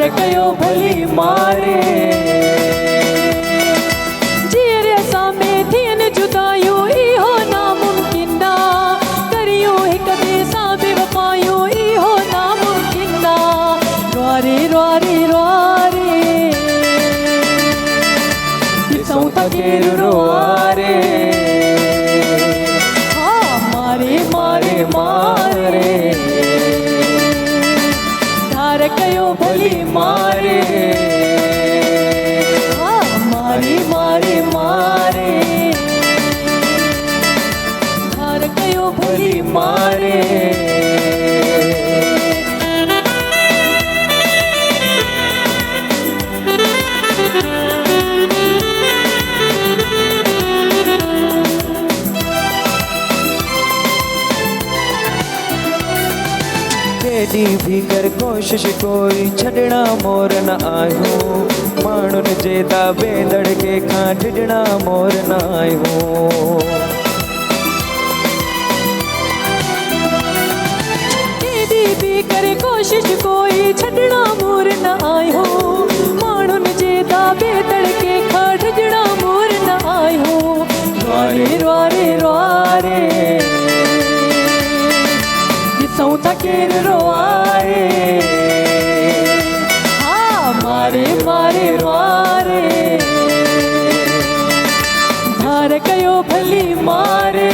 धार कयो भली मारे जीरे सामे थियन जुदायो इहो नामुमकिन ना करियो हिक ॿिए सां बेवफायो इहो नामुमकिन ना रोआरे रोआरे रोआरे ॾिसूं था केरु रोआरे हाँ मारे मारे मारे धार कयो भली मारे हाँ मारे मारे मारे धार कयो भली मारे केॾी भी कर कोशिश कोई छॾणा मोर न आहियूं माण्हुनि जे दाबे दड़के खां डिॼणा मोर न आहियूं केॾी भी करे कोशिश कोई छॾणा मोर न आहियूं माण्हुनि जे दाबे दड़के खां डिॼणा मोर न आहियूं रोआरे रोआरे रोआरे ॾिसूं था केरु रोआरे हाँ मारे मारे रोआरे धार कयो भली मारे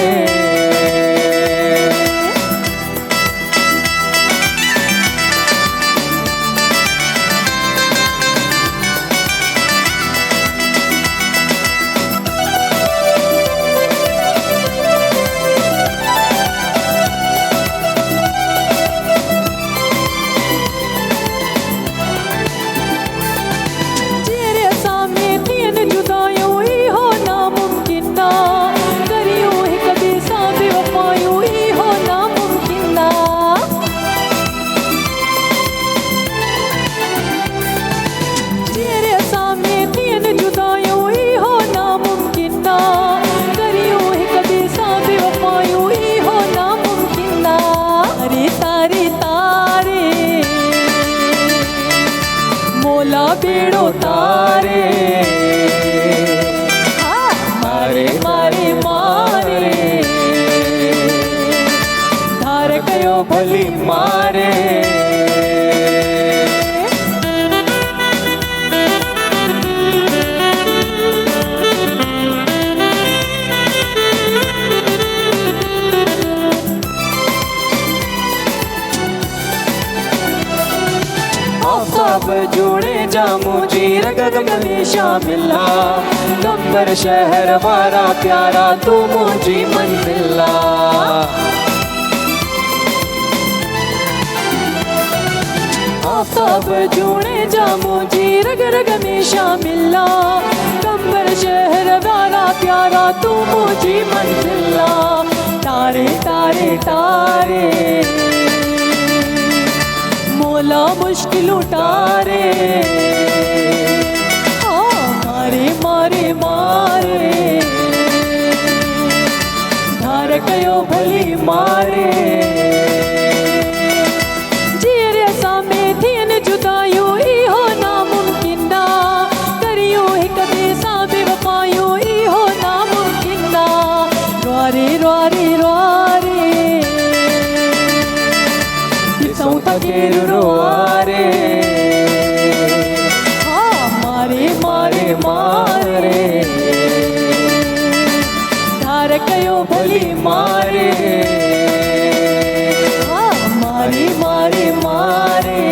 मोला बेड़ो तारे हाँ मारे मारे मारे धार कयो भली मारे आफ़ताब जोड़े जामू जी रग रग में शामिला गब्बर शहर वारा प्यारा तू मुझी मंजिला आफ़ताब जोड़े जामू जी रग रग में शामिला गब्बर शहर वारा प्यारा तू मुझी मंजिला तारे तारे तारे मोला मुश्किल उतारे हाँ मारे मारे मारे धार कयो भली मारे जीरे सामे थियन जुदायो इहो नामुमकिन ना करियो हिक ॿिए सां बेवफायो इहो नामुमकिन ना रोआरे रोआरे रोआरे ॾिसूं था केरु रोआरे हाँ मारे मारे मारे धार कयो भली मारे हाँ मारे मारे मारे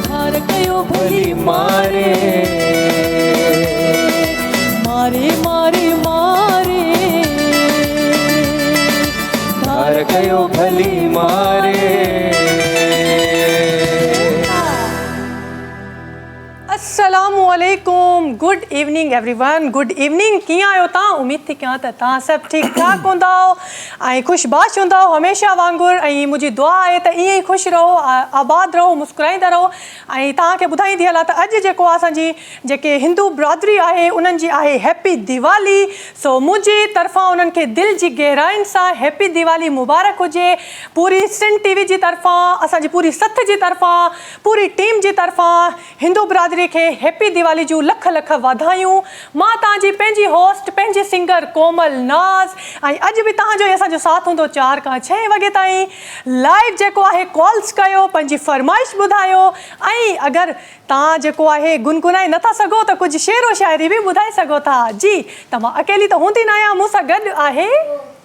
धार कयो भली मारे मारे मारे मारे धार कयो भली मारे अस्सलामु अस्सलामुअलैकुम, good evening everyone, good evening. कीअं आहियो तव्हां? उमेद थी कयां त तव्हां सभु ठीकु ठाक हूंदा ऐं ख़ुशबाश हूंदा हमेशह वांगुरु। ऐं मुंहिंजी दुआ आहे त ईअं ई ख़ुशि रहो, आबाद रहो, मुस्कुराईंदा रहो। ऐं तव्हांखे ॿुधाईंदी हलां त अॼु जेको आहे असांजी जेके हिंदू बिरादरी आहे उन्हनि जी आहे हैप्पी दिवाली। सो मुंहिंजी तरफ़ां उन्हनि खे दिलि जी गहराइनि सां हैप्पी दिवाली मुबारक हुजे। पूरी सिंध टीवी जी तरफ़ां, असांजी पूरी सथ जी तरफ़ां, पूरी टीम जी तरफ़ां हिंदू बिरादरी खे हैप्पी दिवाली जूं लख लख वाधायूं। मां तव्हांजी पंहिंजी होस्ट, पंहिंजी सिंगर कोमल नाज़। ऐं अॼु बि तव्हांजो ई असांजो साथ हूंदो 4 खां 6 वॻे ताईं। लाइव जेको आहे कॉल्स कयो, पंहिंजी फरमाइश ॿुधायो। ऐं अगरि तव्हां जेको आहे गुनगुनाए नथा सघो त कुझु शेरो शाइरी बि ॿुधाए सघो था। जी, त मां अकेली त हूंदी न आहियां, मूंसां गॾु आहे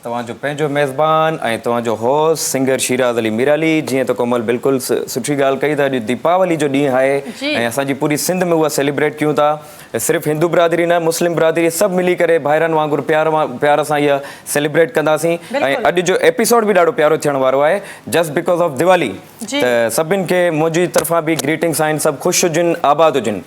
तव्हांजो पंहिंजो मेज़बान ऐं तव्हांजो host singer Shiraz Ali Mirali. जीअं त कोमल बिल्कुलु सुठी ॻाल्हि कई त अॼु दीपावली जो ॾींहुं आहे ऐं असांजी पूरी सिंध में उहा सेलिब्रेट कयूं था। सिर्फ़ु हिंदू बिरादरी न, मुस्लिम बिरादरी सभु मिली करे भाइरनि वांगुरु प्यार सां इहा सेलिब्रेट कंदासीं। ऐं अॼु जो एपिसोड बि ॾाढो प्यारो थियण वारो आहे, जस्ट बिकॉज़ ऑफ दिवाली। त सभिनि खे मुंहिंजी तरफ़ां बि ग्रीटिंग्स आहिनि, सभु ख़ुशि हुजनि, आबाद हुजनि।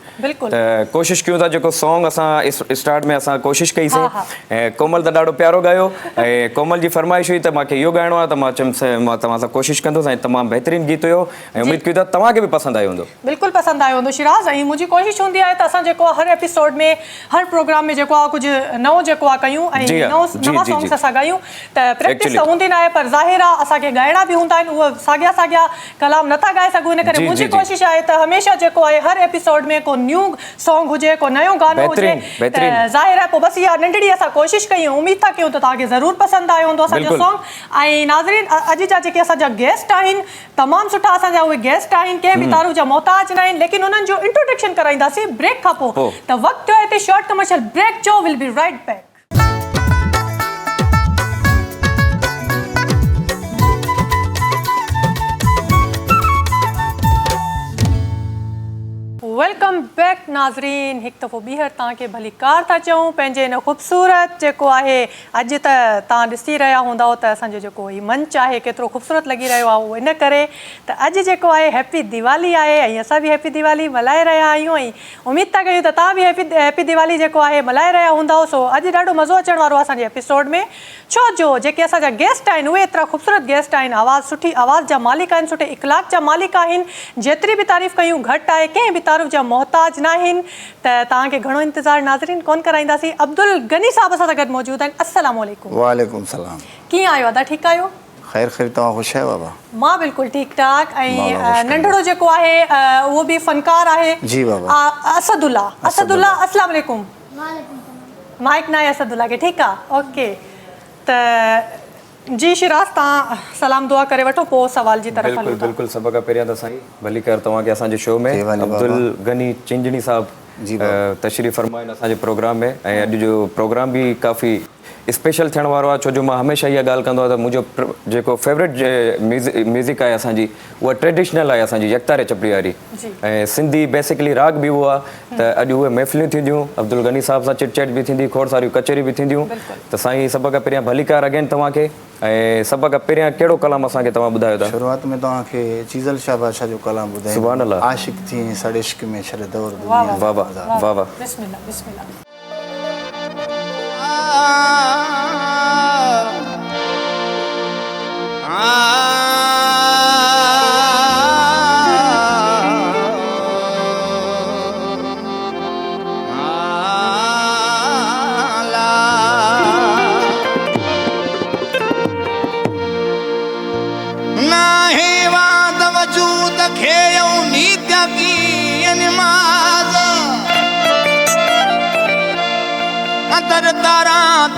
त कोशिशि कयूं था जेको सॉन्ग असां स्टार्ट में असां कोशिशि कईसीं। ऐं कोमल त ॾाढो प्यारो ॻायो ऐं कोमल जी फरमाइश हुई त मूंखे इहो ॻाइणो आहे, त मां चयुमि मां तव्हां सां कोशिशि कंदुसि। ऐं तमामु बहितरीनु गीत हुयो ऐं उमेद कयूं था तव्हांखे बि पसंदि आयो हूंदो। बिल्कुलु पसंदि आयो हूंदो शिराज़। ऐं मुंहिंजी कोशिशि हूंदी आहे त असां जेको आहे हर एपिसोड में, हर प्रोग्राम में जेको आहे कुझु नओं जेको आहे कयूं ऐं नवां सॉन्ग्स असां ॻायूं। त प्रैक्टिस त हूंदी न आहे, पर ज़ाहिर आहे असांखे ॻाइणा बि हूंदा आहिनि। उहे साॻिया साॻिया कलाम नथा ॻाए सघूं, इन करे मुंहिंजी कोशिशि आहे त हमेशह जेको आहे हर एपिसोड में को न्यू सॉन्ग हुजे, को नयो गानो हुजे। त ज़ाहिर आहे पोइ बसि इहा नंढड़ी असां कोशिशि कयूं, उमेद था कयूं त तव्हांखे ज़रूरु पसंदि आयो हूंदो असांजो सॉन्ग। ऐं नाज़रीन, अॼु जा जेके असांजा गेस्ट आहिनि तमामु सुठा असांजा उहे गेस्ट आहिनि, कंहिं बि तारीफ़ जा मोहताज न आहिनि। लेकिन उन्हनि जो इंट्रोडक्शन कराईंदासीं ब्रेक खां पोइ। त वक़्तु आहे हिते शॉर्ट कमर्शियल ब्रेक जो। Will be right back. Welcome back नाज़रीन। हिकु दफ़ो ॿीहर तव्हांखे भली कार था चऊं पंहिंजे हिन ख़ूबसूरत जेको आहे। अॼु त तव्हां ॾिसी रहिया हूंदव त असांजो जेको ही मंच आहे केतिरो ख़ूबसूरत लॻी रहियो आहे, उहो इन करे त अॼु जेको आहे हैप्पी दिवाली आहे ऐं असां बि हैप्पी दिवाली मल्हाए रहिया आहियूं। ऐं उमेद था कयूं त तव्हां बि हैप्पी दिवाली जेको आहे मल्हाए रहिया हूंदव। सो अॼु ॾाढो मज़ो अचण वारो आहे असांजे एपिसोड में, छो जो जेके असांजा गेस्ट आहिनि उहे एतिरा ख़ूबसूरत गेस्ट आहिनि, आवाज़ सुठी आवाज़ जा मालिक आहिनि, सुठे इख़लाक़ जा मालिक आहिनि। जेतिरी बि तारीफ़ कयूं घटि आहे, कंहिं बि तारीफ़ जा मोहताज न आहिनि। त तव्हांखे घणो इंतज़ारु नाज़रीन कोन कराईंदासीं। अब्दुल गनी साहब असां सां गॾु मौजूदु आहिनि। अस्सलामु अलैकुम। वालेकुम सलाम। कीअं आहियो अदा? ठीकु आहियो? ख़ैर ख़ैर, तव्हां ख़ुशि आहियो बाबा? मां बिल्कुलु ठीकु ठाक। ऐं नंढड़ो जेको आहे उहो बि फ़नकार आहे। जी बाबा। असदुल्ला। अस्सलामु अलैकुम। माइक न आहे असदुल्ला खे, ठीकु आहे, ओके। त जी शिराज़, तव्हां सलाम दुआ करे वठो, पोइ सवाल जी तरफ़ हलूं। बिल्कुलु सभ खां पहिरियां त साईं भली कर तव्हांखे असांजे शो में अब्दुल गनी चिंजणी साहब तशरीफ़ फरमाइनि असांजे प्रोग्राम में। ऐं अॼु जो प्रोग्राम बि काफ़ी स्पेशल थियण वारो आहे, छो जो मां हमेशह इहा ॻाल्हि कंदो आहियां त मुंहिंजो जेको फेवरेट म्यूज़िक आहे असांजी, उहा ट्रेडिशनल आहे असांजी यकतारे चपड़ी वारी। ऐं सिंधी बेसिकली राग बि उहो आहे। त अॼु उहे महफ़िलियूं थींदियूं, अब्दुल गनी साहब सां चिट चैट बि थींदी, खोड़ सारियूं कचहरियूं बि थींदियूं। त साईं सभ खां पहिरियां भली कार अगेन तव्हांखे। ऐं सभ खां पहिरियां कहिड़ो कलाम असांखे तव्हां ॿुधायो था? शुरूआत में तव्हांखे चीज़ल शाह बादशाह जो कलाम ॿुधायो। सुभान अल्लाह। आशिक़ थी साढ़े इश्क में छॾ दौर दुनिया। वाह वाह वाह वाह। बिस्मिल्लाह बिस्मिल्लाह।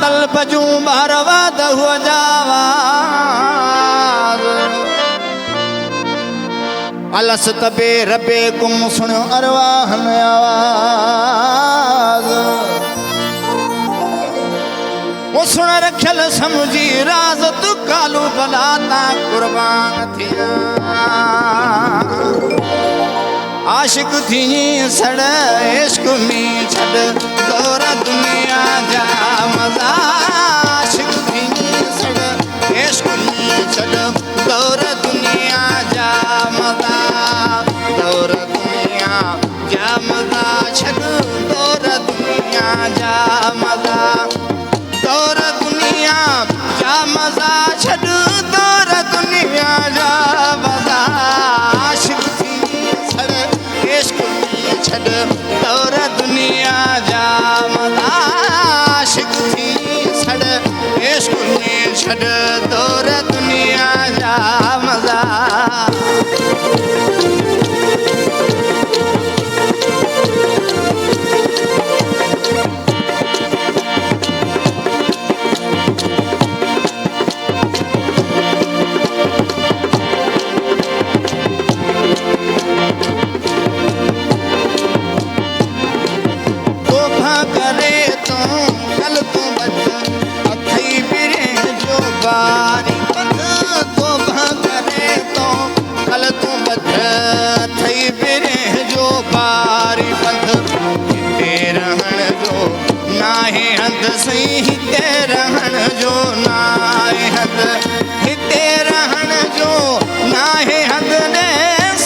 तलबजूं बारवाद हुआ जावाज अलस तबे रबे कुम सुनो अरवाहन आवाज वो सुन रखल समझी राज तू कालू बलाता कुर्बान थिया आशिक थी सड़ इश्क में छड़ दौर दुनिया जा मजा आशिक थी सड़ इश्क में छड़ दौर दुनिया जा मजा दौर दुनिया जा मजा छड़ छॾ दौर दुनिया जा मज़ा आशिक़ थी छॾ इश्क़ में छॾ दौर दुनिया जा मज़ा करे तो कल तू बच अथई बिरे जो बारी पथ तोबा करे तो कल तू बच अथई बिरे जो बारी पथ हिते रहण जो नाहे हंध सही हिते रहण जो नाहे हंध हिते रहण जो नाहे हंध ने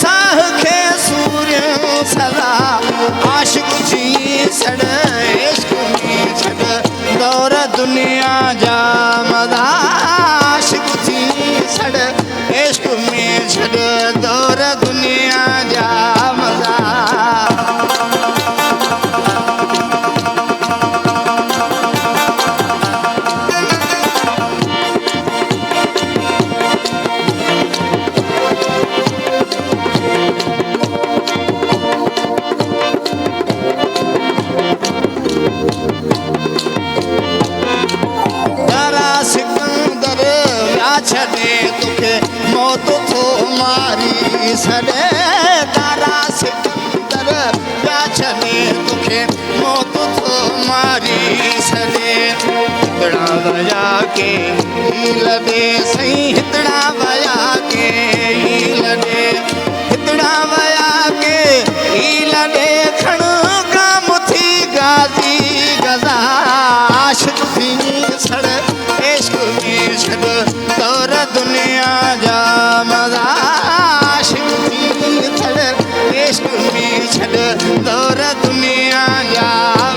साह खे सूर्य सदा आशिक़ जी छॾ इश्क़ में छॾ दौर दुनिया जा मज़ा आशिक़ थी छॾ इश्क़ में छॾ दौर दुनिया जा मज़ा छॾे तोखे मौत थो मारी छॾे तारा सिकंदर पिया छॾे तोखे मौत थो मारी छॾे हितड़ा वया के ही लॾे सही हितड़ा वया के ही लॾे हितड़ा वया के ही लॾे खण काम थी गाज़ी गज़ा आशिक़ थी छॾ इश्क़ में छॾ दौर दुनिया जा मज़ा आशिक़ थी छॾ इश्क़ में छॾ दौर दुनिया जा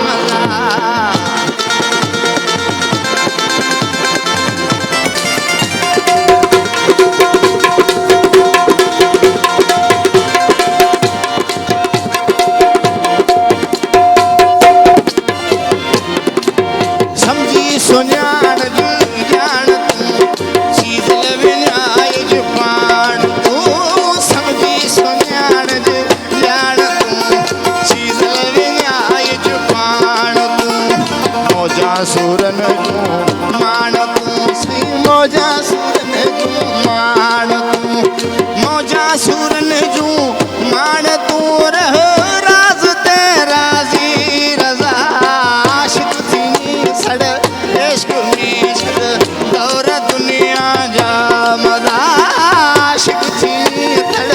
मज़ा समझी सुञाण जी ॼाण चीज़ विञाए जो पाण तूं समझी सुञाण जी ॼाण तूं चीज़ विञाए जो पाण तूं मौजा सूरन जूं माण तूं सही मौजा सूरन जूं माण तूं मौजा सूरन जूं माण तूं रह राज़ ते राज़ी रज़ा आशिक़ थी छॾ इश्क़ में छॾ दौर दुनिया जा मज़ा आशिक़ थी छॾ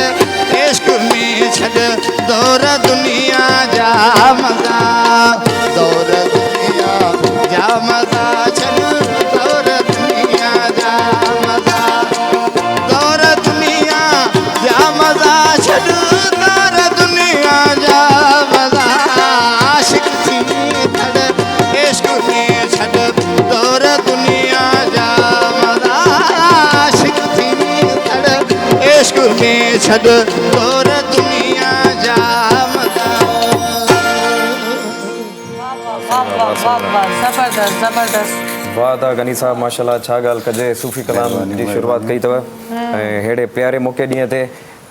इश्क़ में छॾ दौर दुनिया जा मज़ा दौर दुनिया जा मज़ा छॾ दौर दुनिया जा मज़ा दौर दुनिया जा मज़ा छॾ दौर दुनिया जा मज़ा आशिक़ थी छॾ इश्क़ में छॾ दौर दुनिया जा मज़ा आशिक़ थी छॾ इश्क़ में छॾ दौर दुनिया जा मज़ा ज़बरदस्त ज़बरदस्त वाह था गनी साहब माशाल्लाह छा ॻाल्हि कजे सूफ़ी कलाम जी शुरूआति कई अथव ऐं अहिड़े प्यारे मौक़े ॾींहं ते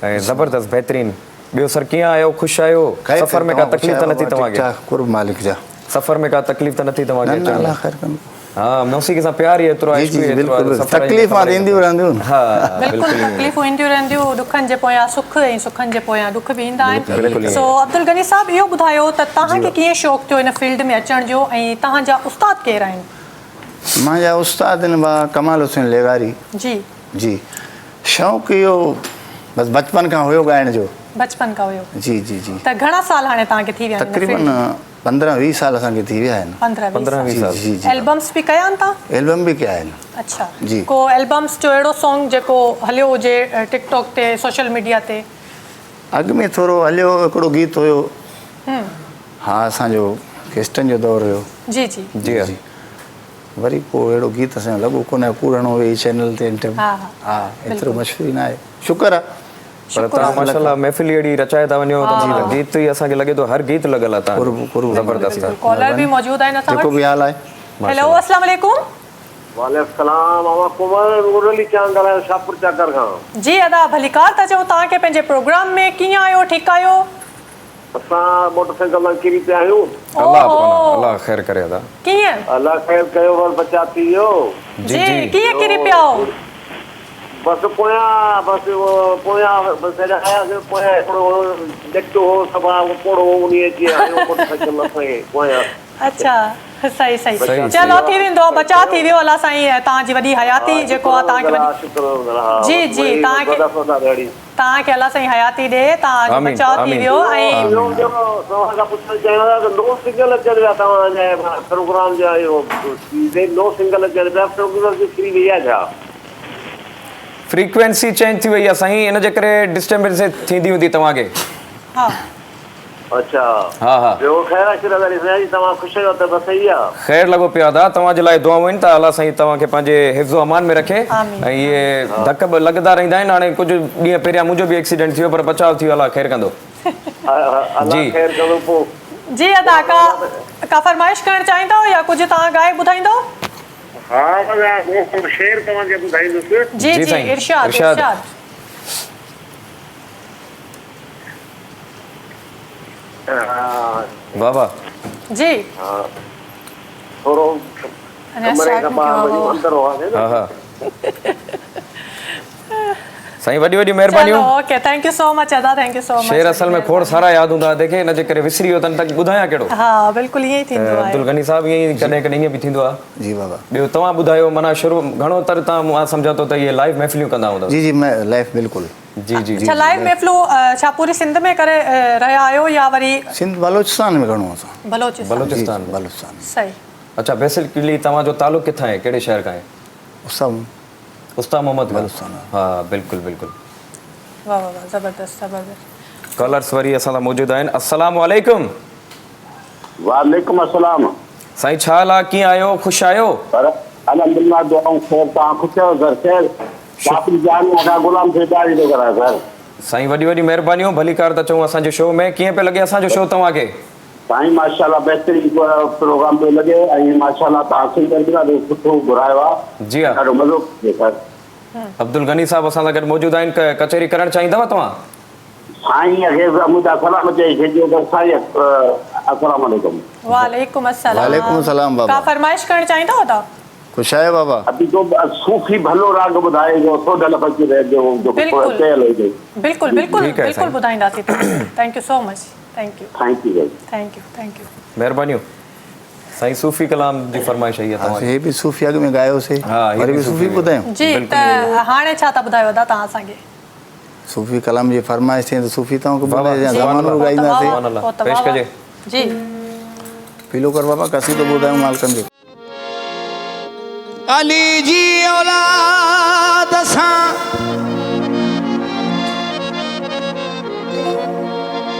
ऐं ज़बरदस्त बहितरीनु ॿियो सर कीअं आहियो ख़ुशि आहियो सफ़र में का तकलीफ़ त नथी तव्हांखे कुर्ब मालिक जा सफ़र में का तकलीफ़ त नथी तव्हांखे न अल्लाह ख़ैर कंदो हा मौसीक़ी सां प्यार ई एतिरो आहे जी जी बिल्कुलु तकलीफ़ां ईंदियूं रहंदियूं हा बिल्कुलु तकलीफ़ूं ईंदियूं रहंदियूं ॾुखनि जे पोयां सुख ऐं सुखनि जे पोयां ॾुख बि ईंदा बिल्कुलु, आहिनि बिल्कुलु। सो अब्दुल गनी साहब इहो ॿुधायो त तव्हांखे कीअं शौक़ु थियो हिन फील्ड में अचण जो ऐं तव्हांजा उस्ताद केरु आहिनि मुंहिंजा उस्ताद आहिनि कमाल हुसैन लेगारी जी जी शौक़ु इहो बसि बचपन खां हुयो ॻाइण जो बचपन खां हुयो जी जी जी त घणा साल हाणे तव्हांखे थी विया आहिनि तक़रीबन 15-20 साल असांखे थी विया आहिनि 15-20 साल जी जी एल्बम्स बि कया आहिनि तव्हां एल्बम बि कया आहिनि अच्छा जी। को एल्बम्स जो अहिड़ो सॉन्ग जेको हलियो हुजे टिकटॉक ते सोशल मीडिया ते अॻु में थोरो हलियो हिकिड़ो गीत हुयो हा असांजो केस्टनि जो दौरु हुयो जी जी जी हा वरी पोइ अहिड़ो गीत असांजो लॻो कोन कूड़णो वेही चैनल ते हा, हा एतिरो मशहूरु न आहे शुक्र आहे पर तव्हां माशाल्लाह महफ़िल अहिड़ी रचाए था वञो त गीत ई असांखे लॻे थो हर गीत लॻल आहे तव्हां ज़बरदस्त आहे कॉलर भी मौजूद आहिनि असां जेको वटि बि हाल आहे हेलो अस्सलाम वालेकुम वालेकुम सलाम मां कुमार मुरली चांद ॻाल्हायो शाहपुर चाकर खां जी अदा भलीकार था चओ तव्हांखे पंहिंजे प्रोग्राम में कीअं आहियो ठीकु आहियो असां मोटरसाइकिल तां किरी पिया आहियूं अल्लाह ख़ैर करे अदा कीअं अलाह ख़ैर कयो वर बचा थी वियो जी कीअं किरी पिया हो बसि पोयां बसि हेॾा आयासीं पोयां हिकिड़ो डेक्टो हो सभा पोड़ो उन अची आयो मोटरसाइकिल असांखे पोयां अच्छा सही सही सही, चलो सही। थी वेंदो बचा थी वियो अल्लाह साईं तव्हांजी वॾी हयाती जेको आहे तव्हांखे जी, जी, तव्हांखे अल्लाह साईं हयाती ॾे तव्हांजो आमीन, बचाव थी आमीन। वियो ऐं पुछणु चाहियां नो सिंगल अचनि पिया तव्हांजा प्रोग्राम जा इहो नो सिंगल अचनि पिया प्रोग्राम जी फ्री वई आहे छा फ्रीक्वेंसी चेंज थी वई आहे साईं इन जे करे डिस्टर्बेंस थींदी हूंदी तव्हांखे हा अच्छा हा हा ॿियो ख़ैर आशीर्वाद साईं तव्हां ख़ुशि आहियो त बसि सही आहे ख़ैर लॻो पियो आहे तव्हांजे लाइ दुआऊं आहिनि त अलाह साईं तव्हांखे पंहिंजे हिफ़्ज़ो अमान में रखे आमीन। ऐं इहे धक बि लॻंदा रहंदा आहिनि हाणे कुझु ॾींहं पहिरियां मुंहिंजो बि एक्सीडेंट थी वियो पर बचाव थी वियो अलाह ख़ैर कंदो अलाह जी। ख़ैर कंदो पोइ जी अदा का फरमाइश करणु चाहींदो या कुझु तव्हां ॻाए ॿुधाईंदो हा शेर तव्हांखे ॿुधाईंदुसि जी जी जी साईं, इरशाद इरशाद। इरशाद वाह वाह जी थोरो अञा कमरे start खां न कयो ॿाहिरि आहे। वञी अंदरि हुआसीं हा न हा साईं वॾी वॾी महिरबानियूं चलो okay thank you so much अदा थैंक यू सो मच शेर असल में खोड़ सारा यादि हूंदा देखे इन जे करे विसरी वियो अथनि तक ॿुधायां कहिड़ो हा बिल्कुलु ईअं ई थींदो आहे अब्दुल गनी साहब ईअं ई कॾहिं कॾहिं ईअं बि थींदो आहे जी बाबा ॿियो तव्हां ॿुधायो माना शुरू घणो तर तव्हां मां सम्झा थो त इहे लाइव महफ़िलियूं कंदा हूंदा जी जी मैं लाइफ बिल्कुलु जी जी जी अच्छा लाइव महफ़िलूं छा पूरी सिंध में करे रहिया आहियो या वरी सिंध बलोचिस्तान में घणो असां बलोचिस्तान बलोचिस्तान में बलोचिस्तान सही अच्छा बेसिकली तव्हांजो तालुक किथां आहे कहिड़े शहर खां आहे सब उस्ताद मोहम्मद खां? बलूचिस्तान। हा बिल्कुलु बिल्कुलु वाह वाह वाह ज़बरदस्त ज़बरदस्त कॉलर्स वरी असां सां मौजूदु आहिनि अस्सलाम वालेकुम वालेकुम अस्सलाम साईं छा हाल आहे कीअं आहियो ख़ुशि आहियो पर अलहमदुलिल्लाह दुआऊं ख़ैर तव्हां ख़ुशि आहियो घर ख़ैर काफ़ी जान अदा गुलाम फेदारी थो करां सर साईं वॾी वॾी महिरबानियूं भलीकार था चऊं असांजे शो में कीअं पियो लॻे असांजो शो तव्हांखे साईं माशाल्लाह बहितरीन प्रोग्राम पियो लॻे ऐं माशाल्लाह तव्हां सिंगर बि ॾाढो सुठो घुरायो आहे जी हा ॾाढो मज़ो पियो सर अब्दुल गनी साहब असां सां गॾु मौजूदु आहिनि कचहरी करणु चाहींदव तव्हां साईं खे मुंहिंजा सलाम चई छॾियो त साईं अस्सलाम वालेकुम वालेकुम अस्सलाम वालेकुम अस्सलाम बाबा। का फरमाइश करणु चाहींदो था ख़ुशि आहियो बाबा अभी तो सूफ़ी भलो राग ॿुधाए जो सोढ लफ़ज़ जो बिल्कुलु। कयल हुजे बिल्कुलु बिल्कुलु ठीकु आहे बिल्कुलु साईं। थैंक ॿुधाईंदासीं thank you so much thank you you thank you महिरबानियूं साईं सूफ़ी कलाम जी फरमाइश आई आहे तव्हांखे हे बि सूफ़ी अॻु में ॻायोसीं हा, हे वरी बि बि सूफ़ी सूफ़ी ॿुधायूं जी त हाणे छा था ॿुधायो अदा तव्हां असांखे सूफ़ी कलाम जी फरमाइश थिए त सूफ़ी तव्हांखे वाह, वाह। ॿुधाए जी। ज़मानो पोइ त ॻाईंदासीं वाह, सुभान अल्लाह। पोइ त पेश वाह, कजे। जी पीलो कर बाबा कसीदो ॿुधायूं मालकनि जो अली जी औलाद सां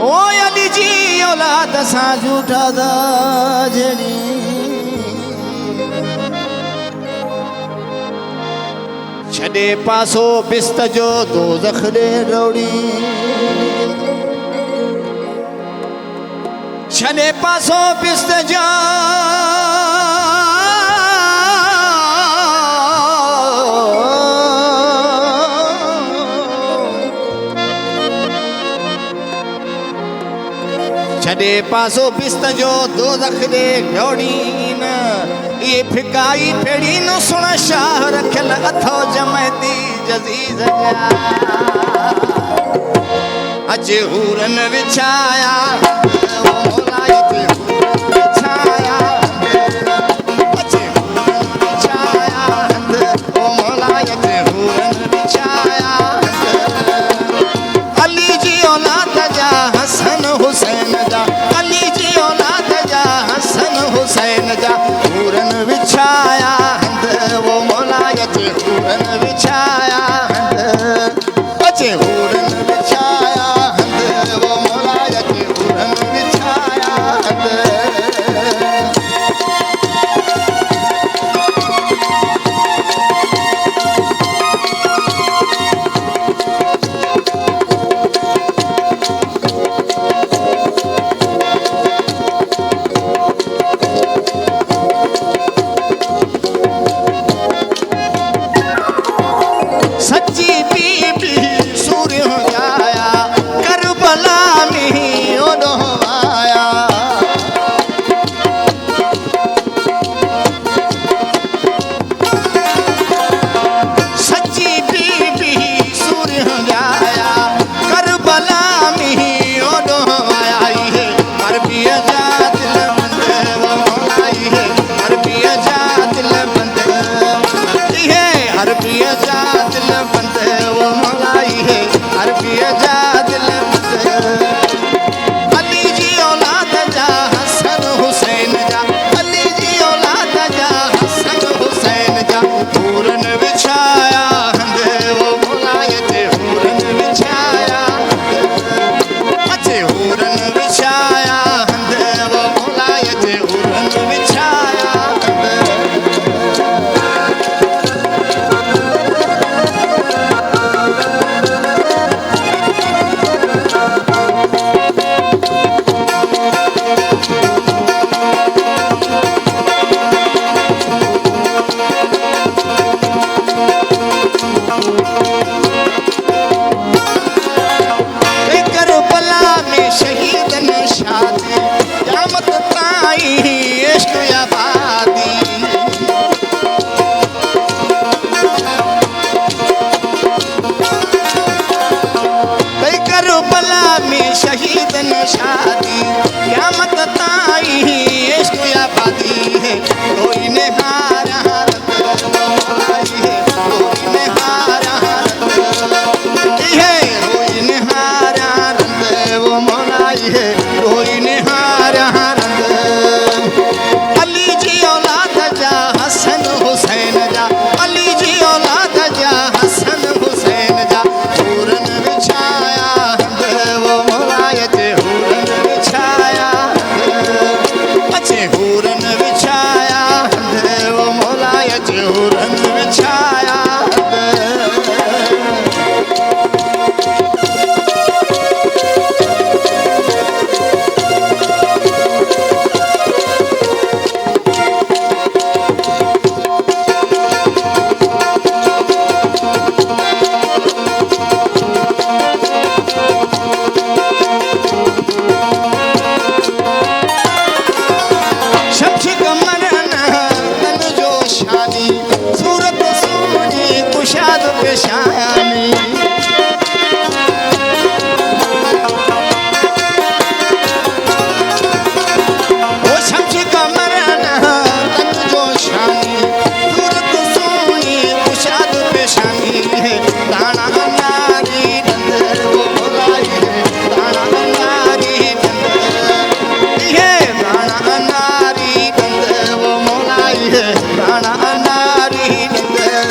ओ अली जी औलाद सां झूठा दा जड़ी छॾे पासो बिस्त जो दोज़ख ॾे रौड़ी छॾे पासो बिस्त जो छॾे पासो बिस्त जो दोज़ख ॾे रौड़ी न ये फिकाई फेड़ी न सुण शाह रखियल अथो जमती जज़ीज़ जा अज हूरन विछाया ओ मोलाई ते हूरन विछाया अज हूरन विछाया ओ मोलाई ते हूरन विछाया अली जी औलाद जा हसन हुसैन जा अली जी औलाद जा हसन हुसैन जा हूरन विछाया वो मोलाई ते हूरन विछाया अचे हूरन विछाया वो मोलाई ते हूरन विछाया करबला में शहीद शादी क़यामत ताईं इश्क आबादी है कोई ने हारा मोलाई है कोई ने हारा है कोई ने हारा वो मोलाई है कोई ने हारा अली जी औलाद जा हसन हुसैन जा अली जी औलाद जा हसन हुसैन जा हुरन विछाया वो मोलाई ते हुरन विछाया अच्छे हुरन विछाया वो मोलाई ते हुरन विछाया शख्स कमरन तन जो शानी सूरत सोनी कुशाद पेशानी वो शख्स कमरन तन जो शानी सूरत सोनी कुशाद पेशानी है ताना नारी दंदर वो बुलाई है ताना नारी दंदर ये ताना नारी दंदर वो मोलाई है ताना नारी दंदर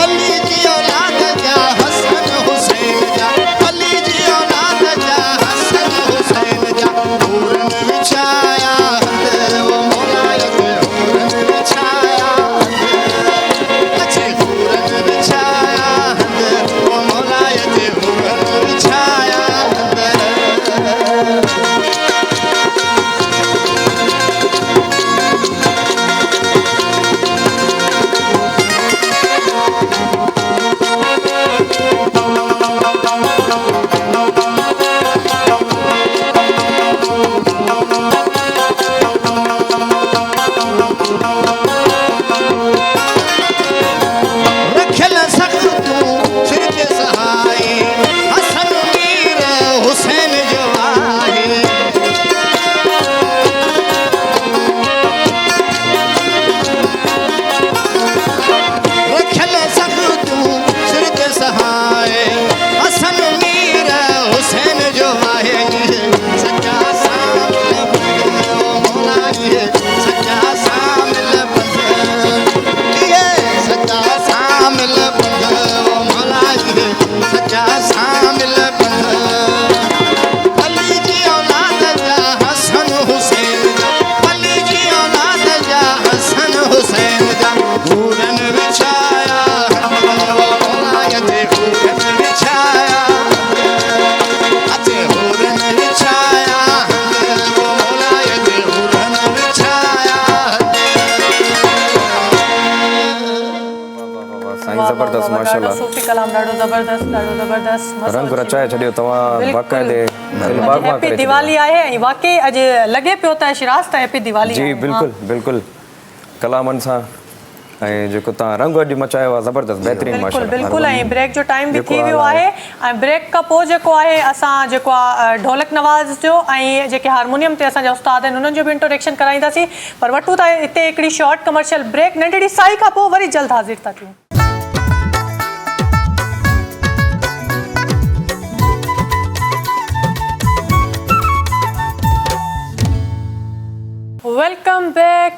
अली जी औलाद जा हसन हुसैन जा अली जी औलाद जा हसन हुसैन जा हुरन विछाया वो मोलाई है हुरन विछाया अच्छे हुरन विछाया वो मोलाई है हुरन विछाया रखल सख्त तू फिर के सहाय हसन मीर हुसैन जो आहे रखल सख्त तू फिर के सहाय हसन मीर हुसैन जो आहे सच्चा सामिल मोलाई है सच्चा सामिल ये सच्चा सामिल वो मोलाई है सच्चा सामिल अली जी औलाद जा हसन हुसैन जा अली जी औलाद जा हसन हुसैन जा हुरन विछाया वो मोलाई ते हुरन विछाया अच्छे हुरन विछाया वो मोलाई ते हुरन विछाया साईं ज़बरदस्त माशाल्लाह सूफ़ी कलाम ॾाढो ज़बरदस्त मस्त रंग रचाए छॾियो तव्हां बिल्कुलु। बाक़ाइदे अॼु दिलबाग मां हैप्पी करे दिवाली आहे ऐं वाकई अॼु लॻे पियो त शिराज़ त हैप्पी दिवाली जी आहे। बिल्कुलु बिल्कुलु कलामनि सां ऐं जेको तव्हां रंग अॼु मचायो आहे ज़बरदस्त बहितरीनु बिल्कुलु माशाल्लाह बिल्कुलु ऐं ब्रेक जो टाइम बि जेको थी वियो हाल आहे ऐं ब्रेक खां पोइ जेको आहे असां जेको आहे ढोलक नवाज़ जो ऐं जेके हारमोनियम ते असांजा उस्ताद आहिनि उन्हनि जो बि इंट्रोडक्शन कराईंदासीं पर वठूं था हिते हिकिड़ी शॉर्ट कमर्शियल ब्रेक नंढड़ी साई खां पोइ वरी जल्द हाज़िर था थियूं।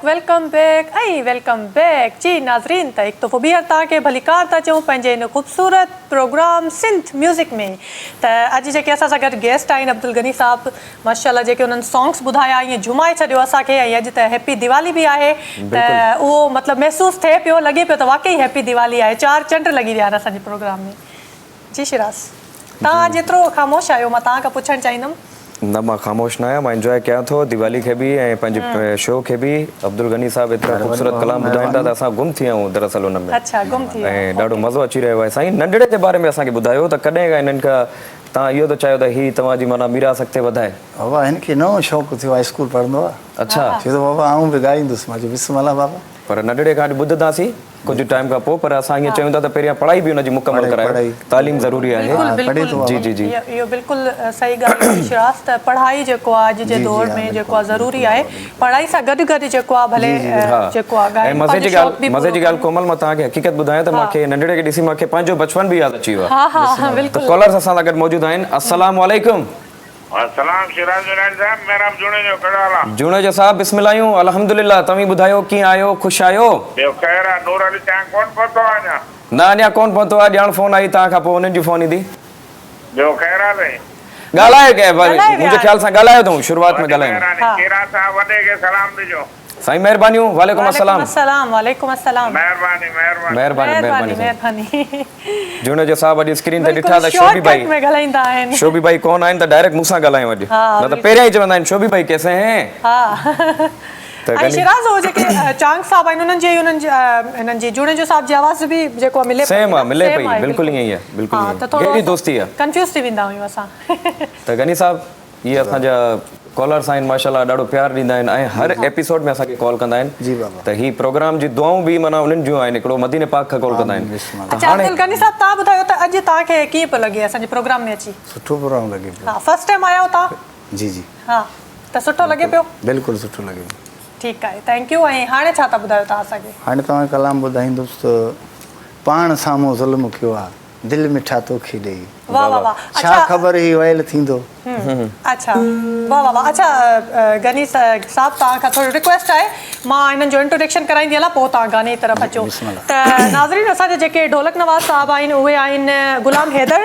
वेलकम बैक जी नाज़रीन त हिकु दफ़ो ॿीहर तव्हांखे भलीकार था चऊं पंहिंजे हिन ख़ूबसूरत प्रोग्राम सिंध म्यूज़िक में त अॼु जेके असां सां गॾु गेस्ट आहिनि अब्दुल गनी साहब माशाल्लाह जेके उन्हनि सॉन्ग्स ॿुधाया ईअं झुमाए छॾियो असांखे ऐं अॼु त हैप्पी दिवाली बि आहे त उहो मतिलबु महसूसु थिए पियो लॻे पियो त वाकई हैप्पी दिवाली आहे 4 चंड लॻी विया आहिनि असांजे प्रोग्राम में जी शिराज़ तव्हां जेतिरो ख़ामोश आहियो मां तव्हां खां पुछणु चाहींदमि न मां ख़ामोश न आहियां मां इंजॉय कयां थो दिवाली खे बि ऐं पंहिंजे शो खे बि अब्दुल गनी साहब एतिरा ख़ूबसूरत कलाम ॿुधाइनि था त असां गुम थी विया आहियूं दरअसल हुन में अच्छा गुम थी ऐं ॾाढो मज़ो अची रहियो आहे साईं नंढड़े जे बारे में असांखे ॿुधायो त कॾहिं खां हिननि खां तव्हां इहो त चाहियो त हीअ तव्हांजी माना मीरास अॻिते वधाए बाबा हिनखे नओं शौक़ु थियो आहे स्कूल पढ़ंदो आहे अच्छा चए थो बाबा आऊं बि ॻाईंदुसि मां चयो बिस्मिल्लाह बाबा पर नंढड़े खां ॿुधंदासीं कुछ टाइम का पोइ, पर असां ईअं चयूं था त पहिरियां पढ़ाई बि हुनजी मुकमल करायो, पढ़ाई। तालीम ज़रूरी आहे। बिल्कुलु पढ़े बिल्कुलु थो जी जी जी इहो बिल्कुलु सही ॻाल्हि आहे शिराज़, त पढ़ाई जेको आहे अॼु जे जी, दौर हा, में जेको बिल्कुलु, आहे ज़रूरी आहे। पढ़ाई सां गॾु गॾु जेको आहे भले हा। जेको आहे ऐं ॻाइण मज़े जी पंहिंजो शौक़ बि ॻाल्हि, मज़े जी पूरो ॻाल्हि कोमल, मां तव्हांखे हक़ीक़त ॿुधायां त मूंखे नंढड़े खे ॾिसी मूंखे पंहिंजो बचपन बि यादि अची वियो आहे। हा हा हा त बिल्कुलु कॉलर्स असां सां गॾु मौजूदु आहिनि। अस्सलाम वालेकुम। सलाम शिराज जुनैद साहब, मेरा जुड़े जो कहिड़ो हाल आहे? जूने जो साहब बिस्मिल्लाहियूं, अल्हम्दुलिल्लाह। तव्हीं ॿुधायो कीअं आहियो, ख़ुशि आहियो? ॿियो ख़ैर आहे? नूर अली चांहि कोन पहुतो आहे अञा? न अञा कोन पहुतो आहे, ॼाण फ़ोन आई तव्हां खां पोइ उन्हनि जी फ़ोन ईंदी। ॿियो ख़ैर आहे साईं? ॻाल्हायो के ॻाल्हायो मुंहिंजे यार। ख़्याल सां ॻाल्हायो अथऊं, शुरूआत में ॻाल्हायूं। हा। केरा साहब वॾे खे सलाम ॾिजो। साईं महिरबानियूं, वालेकुम अस्सलाम। वालेकुम अस्सलाम। महिरबानी महिरबानी। महिरबानी महिरबानी महिरबानी साईं। महिरबानी। जूने जो साहब अॼु स्क्रीन ते बिल्कुलु ॾिठा त शोभी भाई, शॉर्टकट में ॻाल्हाईंदा आहिनि। शोभी भाई कोन आहिनि त डायरेक्ट मूंसां ॻाल्हायूं अॼु, हा, न त पहिरियां ई चवंदा आहिनि शोभी भाई कैसे हैं। हा त ऐं गनी शिराज़ हो जेके चांग साहब आहिनि उन्हनि जी जुड़े जो साहब जी आवाज़ बि जेको आहे मिले सेम आहे, मिले सेम पई, आहे, बिल्कुलु ईअं ई आहे, बिल्कुलु हा, ईअं त ई थोरो आहे। कहिड़ी दोस्ती आहे। कंफ्यूज़ थी वेंदा आहियूं असां। त गनी साहब इहे असांजा कॉलर्स आहिनि, माशाल्लाह ॾाढो प्यार ॾींदा आहिनि ऐं हर एपिसोड में असांखे कॉल कंदा आहिनि। जी बाबा। त ही प्रोग्राम जी दुआऊं बि माना उन्हनि जूं आहिनि, हिकिड़ो मदीने पाक खां कॉल कंदा आहिनि। बिस्मिल्लाह। त अच्छा हाणे अब्दुल गनी साहब तव्हां ॿुधायो त अॼु तव्हांखे कीअं पियो लॻे असांजे प्रोग्राम में अची? सुठो प्रोग्राम लॻे पियो। हा फर्स्ट टाइम आया हो तव्हां? जी जी हा त सुठो लॻे पियो? बिल्कुलु सुठो लॻे पियो। ठीकु आहे, थैंक यू। ऐं हाणे छा था ॿुधायो तव्हां असांखे? हाणे तव्हां कलाम ॿुधाईंदुसि त पाण साम्हूं ज़ुल्म कयो आहे, दिलि मिठा तोखे ॾेई, वाह वाह वाह। छा ख़बर ही वयल थींदो। अच्छा वाह वाह वाह। अच्छा गनी साहब तव्हां खां थोरी रिक्वेस्ट आहे, मां हिननि जो इंट्रोडक्शन कराईंदी हलां, पोइ तव्हां गाने जी तरफ़ अचो। बिस्मिल्लाह। त नाज़रीन असांजे जेके ढोलक नवाज़ साहब आहिनि उहे आहिनि गुलाम हैदर,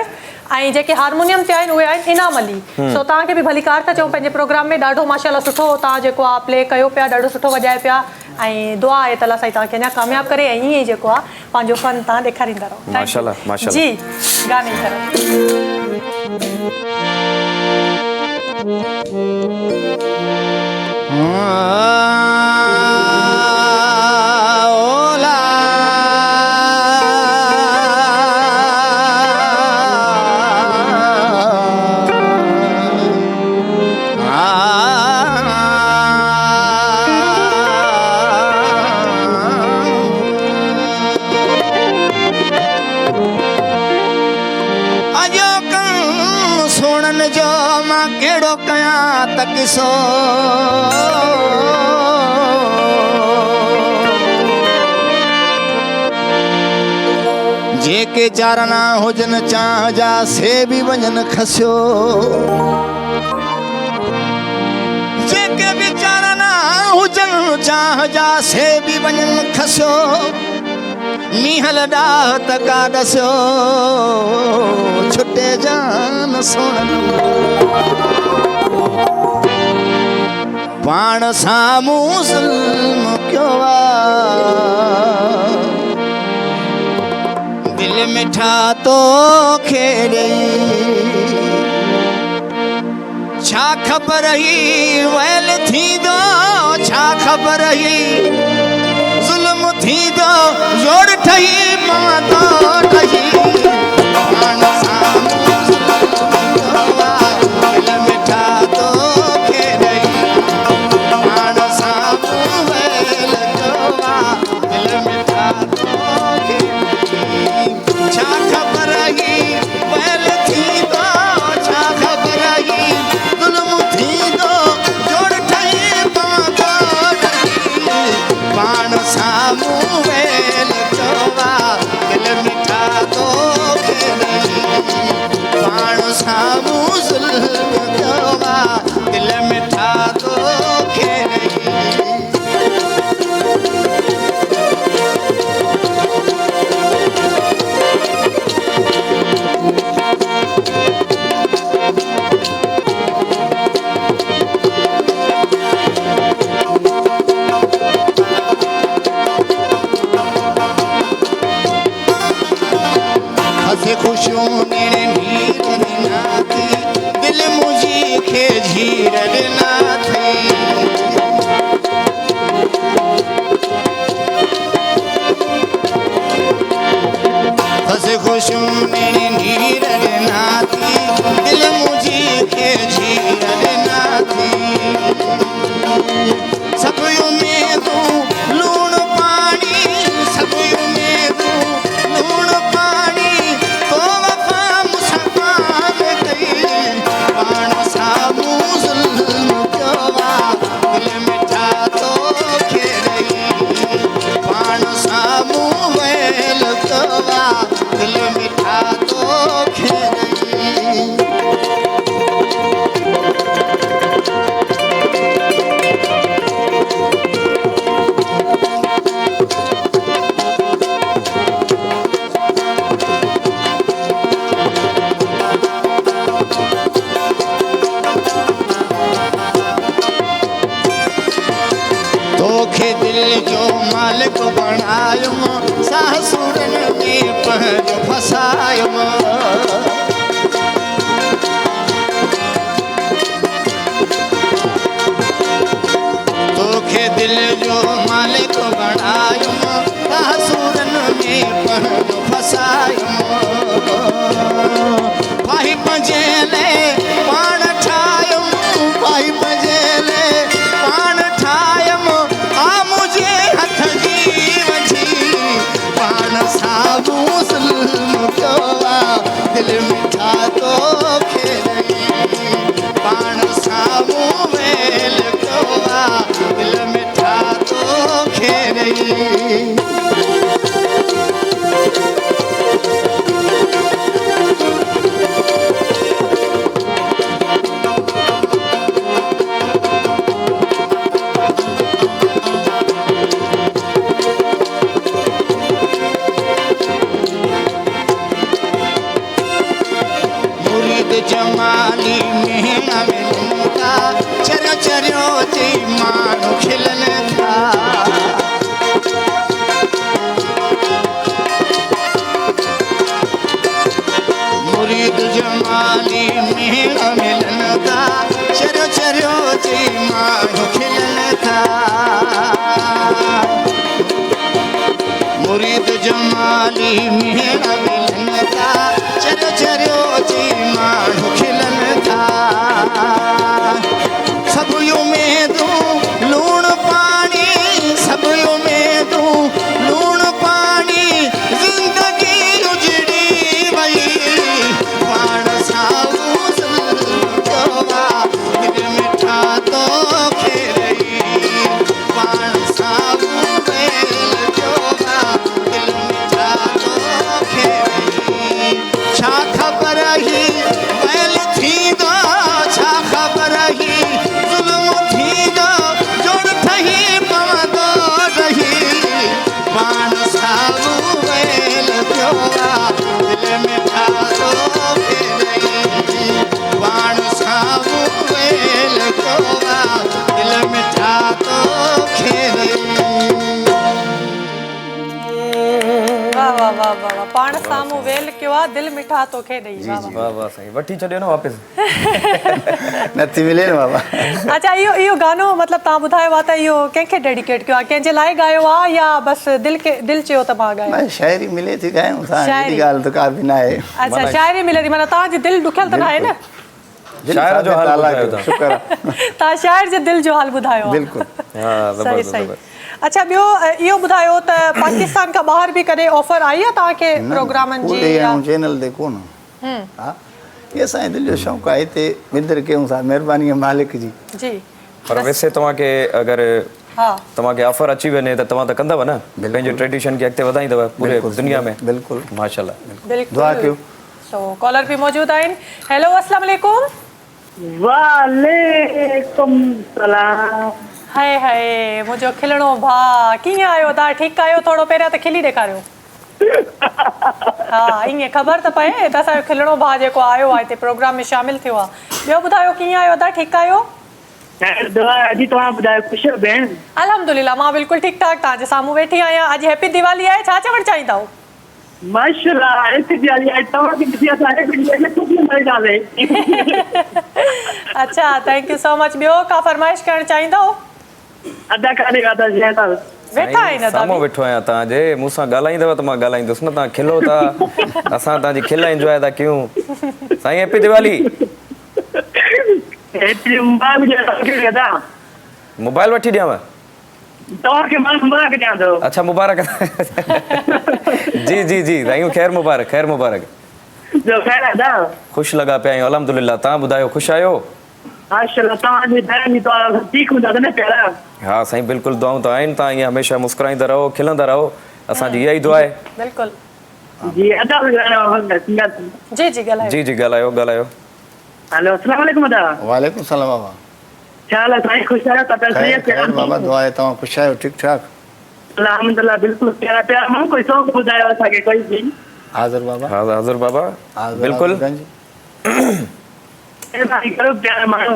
ऐं जेके हारमोनियम ते आहिनि उहे आहिनि इनाम अली। सो तव्हांखे बि भली कार था चऊं पंहिंजे प्रोग्राम में, ॾाढो माशाल्लाह सुठो तव्हां जेको आहे प्ले कयो पिया, ॾाढो सुठो वॼाए पिया, ऐं दुआ आहे त अल्लाह साईं तव्हांखे अञा कामयाबु करे ऐं ईअं ई जेको आहे पंहिंजो फन तव्हां ॾेखारींदा रहो। माशाल्लाह, माशाल्लाह। जी गाने जी तरफ़। ओला अजो कं सुणन जो मां कहिड़ो कयां त किसो जेके चारना हुजन चाह जा से बि वञन खसियो, जेके बि चारना हुजन चाह जा से बि वञन खसियो, मीहल ॾाह त का ॾसियो छुटे जान सोन पाण साम्हूं ज़ुल्म कयो आहे, दिलि मिठा तोखे ॾेई, छा ख़बर ही वैल थींदो, छा ख़बर ही ज़ुल्म थींदो, जोड़ ठही पवंदो ठही, पाण साम्हूं ज़ुल्म कयो आहे, दिलि मिठा तोखे ॾेई, पाण साम्हूं वैल कयो आहे, दिलि मिठा तोखे ॾेई, छा ख़बर ही वैल थींदो, छा ख़बर ही ज़ुल्म थींदो, जोड़ ठही पवंदो ठही, पाण साम्हूं वैल कयो आहे, दिलि मिठा तोखे ॾेई, पाण साम्हूं ज़ुल्म कयो आहे, दिलि मिठा तोखे ॾेई। हसे खुशियों नेड़े नीर नाती मालिक बणायुमि सासुरनि में पंहिंजो फसायुमि तोखे दिल जो मालिक बणायुमि सासुरनि में पंहिंजो फसायुमि भाई पंजेले पाण ठायुमि भाई पंजेले पाण ठायुमि आ मुझे हथ जी वठी पाण साबू ज़ुल्म कयो आहे दिल मिठा तोखे ॾेई पाण साबू वेल कयो आहे दिल मिठा तोखे ॾेई जमाली मेहना मिलता चरियो चरियो जी माण्हू खिलनि था मुरीद जमाली मेहना मिलनि था चरियो चरियो जी माण्हू खिलनि था मुरीद जमाली मेहना मिलनि था चरियो चरियो जी माण्हू खिलनि था सभु उमेदूं लूणु पाणी सभु उमेदूं लूणु पाणी ज़िंदगी उजड़ी वई पाण साबू कयो आहे दिल मिठा तोखे ॾेई पाण साबू वेल कयो आहे दिल मिठा तोखे ॾेई छा ख़बर ही वैल थींदो छा ख़बर ही ज़ुल्म थींदो जोड़ ठही पवंदो रही पाण साबू वेल कयो आहे दिल मिठा तोखे ॾेई पाण साबू वेल कयो आहे दिल मिठा तोखे ॾेई वाह वाह वाह वाह वाह पाण साम्हूं वेल कयो आहे दिल मिठा तोखे ॾेई वाह वाह वाह वाह साईं वठी छॾियो न वापसि नथी मिले न बाबा अच्छा इहो गानो मतिलबु तव्हां ॿुधायो आहे त इहो कंहिंखे डेडिकेट कयो आहे कंहिंजे लाइ ॻायो आहे या बसि दिलि चयो त मां ॻायो न शाइरी मिले थी ॻायूं था शाइरी। अहिड़ी ॻाल्हि त का बि न आहे अच्छा शाइरी मिले थी माना तव्हांजी दिलि ॾुखियल त न आहे न शाइर जो हाल ॿुधायो था। शुक्र आहे तव्हां शाइर जे दिलि जो हाल ॿुधायो आहे बिल्कुलु हा सही ज़बरदस्त सही ज़बरदस्त अच्छा ॿियो इहो ॿुधायो त पाकिस्तान खां ॿाहिरि बि कॾहिं ऑफर आई आहे तव्हांखे प्रोग्रामनि जी पूरे या चैनल ते कोन हा ये असांजे दिलि जो शौक़ु आहे हिते विंदर कयूं था महिरबानी मालिक जी जी पर वैसे तव्हांखे अगरि हा तव्हांखे ऑफर अची वञे त तव्हां त कंदव न पंहिंजे ट्रेडिशन खे अॻिते वधाईंदव पूरे दुनिया में बिल्कुलु माशाल्लाह बिल्कुलु दुआ कयो तो कॉलर भी मौजूद आहिनि हेलो अस्सलाम वालेकुम वालेकुम सलाम हाय हाय मुंहिंजो खिलणो भाउ कीअं आहियो तव्हां ठीकु आहियो थोरो पहिरियां त खिली ॾेखारियो हा ईअं ख़बर त पए त असांजो खिलणो भाउ जेको आयो आहे हिते प्रोग्राम में शामिलु थियो आहे ॿियो ॿुधायो कीअं आहियो तव्हां ठीकु आहियो अॼु तव्हां ॿुधायो ख़ुशि आहियो भेण अल्हम्दुलिल्लाह मां बिल्कुलु ठीकु ठाक तव्हांजे साम्हूं वेठी आहियां अॼु हैप्पी दिवाली आहे छा चवणु चाहींदा हो माशाल्लाह हिते दिवाली आहे तव्हांखे ॾिसी असांखे ख़ुशी मिलंदासीं अच्छा थैंक यू सो मच ॿियो का फरमाइश करणु चाहींदा हो अदाकारी वेठा आहिनि अदा साम्हूं बि? वेठो आहियां तव्हांजे मूंसां ॻाल्हाईंदव त मां ॻाल्हाईंदुसि न तव्हां खिलो था असां तव्हांजी खिल इंजॉय था कयूं साईं हैप्पी दिवाली मोबाइल वठी ॾियांव तव्हांखे मां मुबारक ॾियां थो अच्छा मुबारक जी जी जी साईं ख़ैर मुबारक जो ख़ैर अदा ख़ुशि लॻा पिया आहियूं अल्हम्दुलिल्लाह तव्हां ॿुधायो ख़ुशि आहियो माशाल्लाह तव्हांजी भेण जी तव्हां ठीकु हूंदा न पहिरियां हा साईं बिल्कुलु दुआऊं त आहिनि तव्हां ईअं हमेशह मुस्कुराईंदा रहो खिलंदा रहो असांजी इहा ई दुआ आहे बिल्कुलु जी अदा जी जी ॻाल्हायो जी जी ॻाल्हायो हेलो अस्सलाम वालेकुम अदा वालेकुम सलाम बाबा छा हाल आहे साईं ख़ुशि आहियो तव्हां सही ख़ैर बाबा दुआ आहे तव्हां ख़ुशि आहियो ठीकु ठाक अल्हम्दुलिल्लाह बिल्कुलु प्यारा प्यारा माण्हू कोई शौक़ु ॿुधायो असांखे कोई बि हाज़िर बाबा हा हाज़िर बाबा बिल्कुलु महिरबानी करो प्यारा माण्हू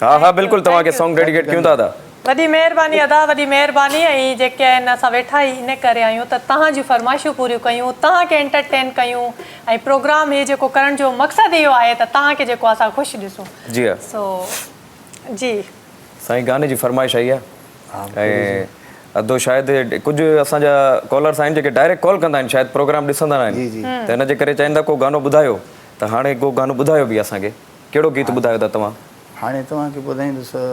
हा हा बिल्कुलु तव्हांखे सॉन्ग डेडिकेट कयूं था वॾी महिरबानी अदा, वॾी महिरबानी। ऐं जेके आहिनि असां वेठा ई इन करे आहियूं त तव्हांजूं फरमाइशूं पूरियूं कयूं, तव्हांखे एंटरटेन कयूं, ऐं प्रोग्राम इहे जेको करण जो मक़सदु इहो आहे त तव्हांखे जेको असां ख़ुशि ॾिसूं। जी हा सो जी साईं, गाने जी फरमाइश आई आहे ऐं अधो शायदि कुझु असांजा कॉलर्स आहिनि जेके डायरेक्ट कॉल कंदा आहिनि, शायदि प्रोग्राम ॾिसंदा न आहिनि, त हिन जे करे चाहिंदा को गानो ॿुधायो, त हाणे को गानो ॿुधायो बि असांखे। कहिड़ो गीत ॿुधायो था तव्हां? हाणे तव्हांखे ॿुधाईंदुसि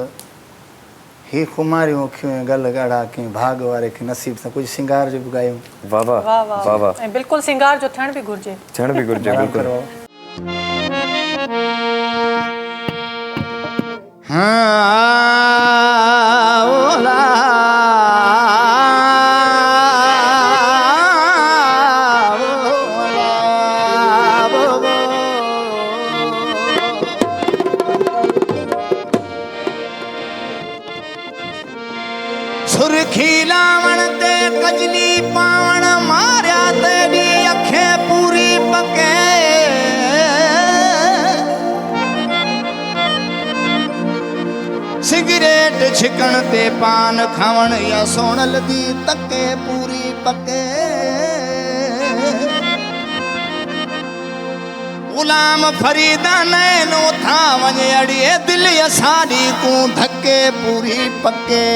ही खुमारियूं अखियूं ऐं गल ॻाढ़ा कंहिं भाग वारे खे नसीब सां कुझु सिंगार जो बि ॻायूं। वाह वाह वाह वाह वाह, वाह, ऐं बिल्कुलु सिंगार जो थियण बि घुरिजे। थियण बि घुरिजे, बिल्कुलु। सुर्खी लावण ते कजली पावण मारिया तेरी अखें पूरी पके सिगरेट छिकण ते पान खावण या सोनल दी तके पूरी पके गुलाम फरीदा नैनो था वञे अड़िए दिलि असांजी को धके पूरी पके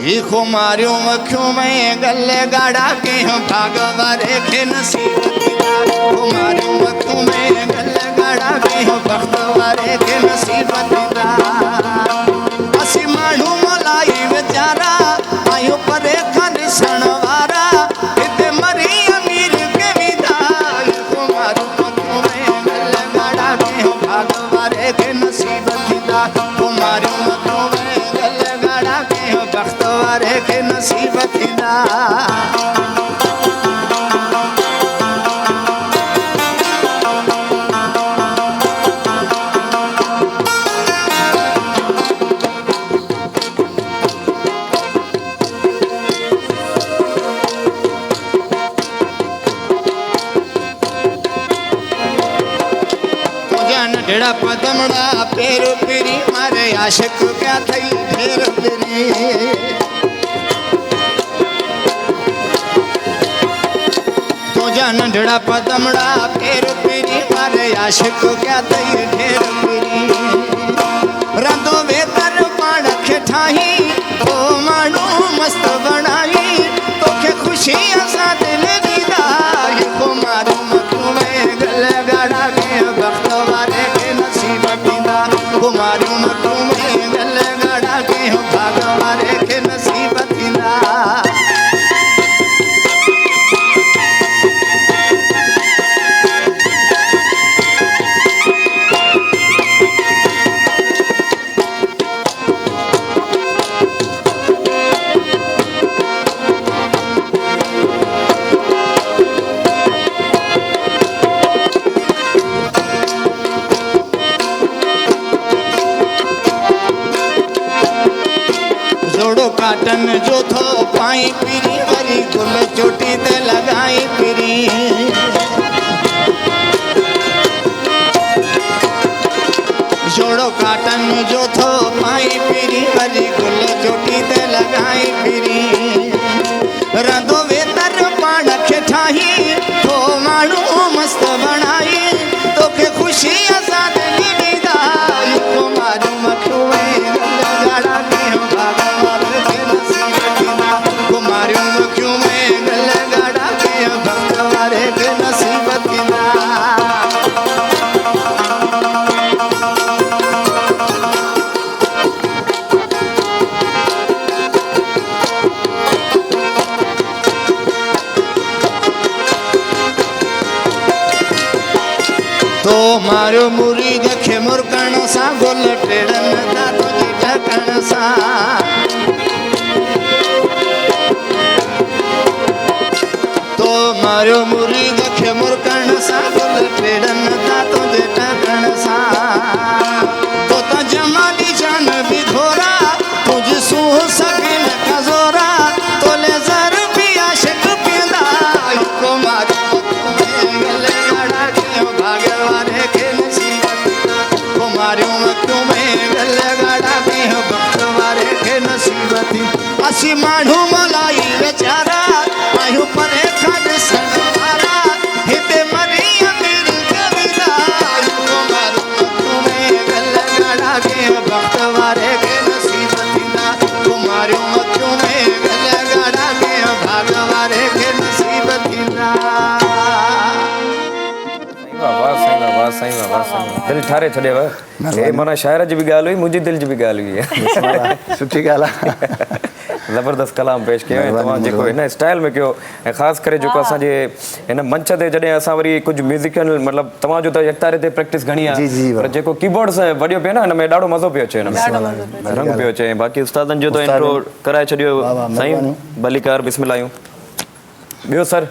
ही खुमारियूं अखियूं में गले गाड़ा के भाग वारे खे नसीब थींदा। खुमारियूं अखियूं में गले गाड़ा के भाग वारे खे नसीब थींदा। असीं माण्हू मलाई वीचारा आहियूं परे खां ॾिसण वारा, हिते मरी अमीर के विदा। खुमारियूं अखियूं में गले गाड़ा के भाग वारे खे नसीब थींदा। खुमारियूं अखियूं में गले गाड़ा के बख़्त वारे खे नसीब थींदा। नंढड़ा पदमड़ा पेर पिरी मारे आशिक क्या थई ढेर पिरी तुझा नंढड़ा पदमड़ा पेर पिरी मारे आशिक क्या थई ढेर पिरी रंदो वेतर पाण खे ठाही ओ माण्हू मस्त बनाई तोखे खुशी असां दिल ॾींदा। को मारू मथूं में गल गाड़ा के बख़्त वारे खे नसीब थींदा। कुमारियूं मथूं में गल गाड़ा के भाग वारे खे नसीब थींदा। काटन जो थो पाई पिरी वरी गुल चोटी ते लगाई पिरी जोड़ो काटन जो थो पाई पिरी वरी गुल चोटी ते लगाई पिरी रंदो वेतर पाण खे ठाही थो माण्हू मस्त बनाई तोखे खुशी असां दिल ॾींदा। कुमारियूं मखियूं गाड़ा के भाग वारे खे नसीब थींदा। कुमारियूं मखियूं में गल गाड़ा के भक्त वारे खे नसीब थींदा। तो मारो मुरीद खे मुरकण सां गुल टेड़न था तुझे ढकण सां तो मारो मुरीद खे मुरकण सां गुल टेड़न था तुझे ढकण सां तो त जमाली जान भी घोरा तुझ सूह सकिन कज़ोरा तोले ज़र भी आशिक पींदा। को मारो गले गाड़ा के भाग वारे खे नसीब थींदा। कुमारियूं मखियूं में असी माण्हू मलाई वीचारा आहियूं परे खां ॾिसण वारा हिते मरी अमीर ज़मींदार कुमारूं अखियूं में गल ॻाढ़ा कंहिं वक़्त वारे खे नसीब थींदा कुमारियूं अखियूं में गल ॻाढ़ा कंहिं भाग वारे खे नसीब थींदा दिल ठारे छॾियव हे माना शाइर जी बि ॻाल्हि हुई मुंहिंजी दिलि जी बि ॻाल्हि हुई आहे सुठी ॻाल्हि आहे ज़बरदस्त कलाम पेश कयो ऐं तव्हां जेको हिन स्टाइल में कयो ऐं ख़ासि करे जेको असांजे हिन मंच ते जॾहिं असां वरी कुझु म्यूज़िकल मतिलबु तव्हांजो त यकतारे ते प्रैक्टिस घणी आहे जी, जी, पर जेको कीबोर्ड सां वॼियो पियो न हिन में ॾाढो मज़ो पियो अचे हिन में रंग पियो अचे ऐं बाक़ी उस्तादनि जो त इंट्रो कराए छॾियो साईं भलीकार बिस्मिल्लाहियूं ॿियो सर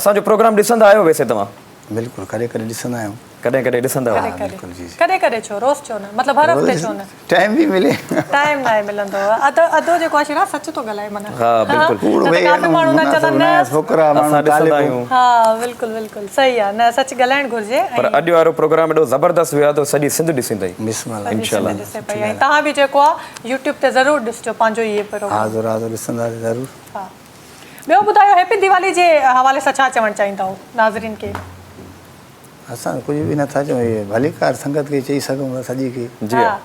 असांजो प्रोग्राम ॾिसंदा आहियो वैसे तव्हां बिल्कुलु कॾहिं कॾहिं ॾिसंदा आहियूं कॾहिं कॾहिं ॾिसंदा आहियो बिल्कुलु जी कॾहिं कॾहिं छो रोज़ छो न मतिलबु हर हफ़्ते छो न टाइम बि मिले टाइम न आहे मिलंदो अधो जेको आहे शिराज सच थो ॻाल्हाए माना हा बिल्कुलु कूड़ न त भई काफ़ी माण्हू न चवंदा नया छोकिरा असां माण्हू ॾिसंदा तालिबूं आहियूं हा बिल्कुलु बिल्कुलु सही आहे न सच ॻाल्हाइणु घुरिजे पर अॼु वारो प्रोग्राम एॾो ज़बरदस्त वियो आहे त सॼी सिंध ॾिसंदई बिस्मिल्लाह इंशाल्लाह ॾिसे पई ऐं तव्हां बि जेको आहे यूट्यूब ते ज़रूरु ॾिसिजो पंहिंजो इहे प्रोग्राम हाज़ुर हाज़ुर ॾिसंदासीं ज़रूरु हा ॿियो ॿुधायो हैप्पी दिवाली जे हवाले सां छा चवणु चाहींदा हो नाज़रीन खे असां कुझु बि नथा चऊं इहे भलीकार संगत खे चई सघूं था सॼी खे जी हा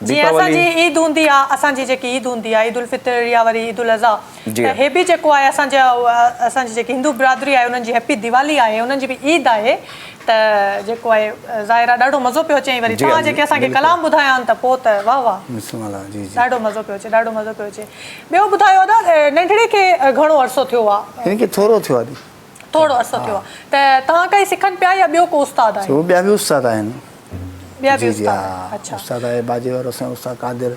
जीअं असांजी ईद हूंदी आहे असांजी जेकी ईद हूंदी आहे ईद उल फितर या वरी ईद उल अज़हा जी। त हे बि जेको आहे असांजी जेकी हिंदू बिरादरी आहे उन्हनि जी हैप्पी दिवाली आहे उन्हनि जी बि ईद आहे त जेको आहे ज़ाहिर आहे ॾाढो मज़ो पियो अचे ऐं वरी जी, तव्हां जी, जेके असांखे कलाम ॿुधाया आहिनि त पोइ त वाह वाह बिस्मिल्लाह जी जी ॾाढो मज़ो पियो अचे ॾाढो मज़ो पियो अचे ॿियो ॿुधायो दादा नंढड़े खे घणो अरसो थियो आहे हिनखे थोरो थियो आहे थोरो अरसो थियो आहे त तव्हां काई सिखनि पिया या ॿियो को उस्ताद आहे उहो ॿिया बि उस्ताद आहिनि ॿिया बि जी जी उस्ताद हा अच्छा उस्ताद आहे बाजे वारो असांजो उस्ताद कादिर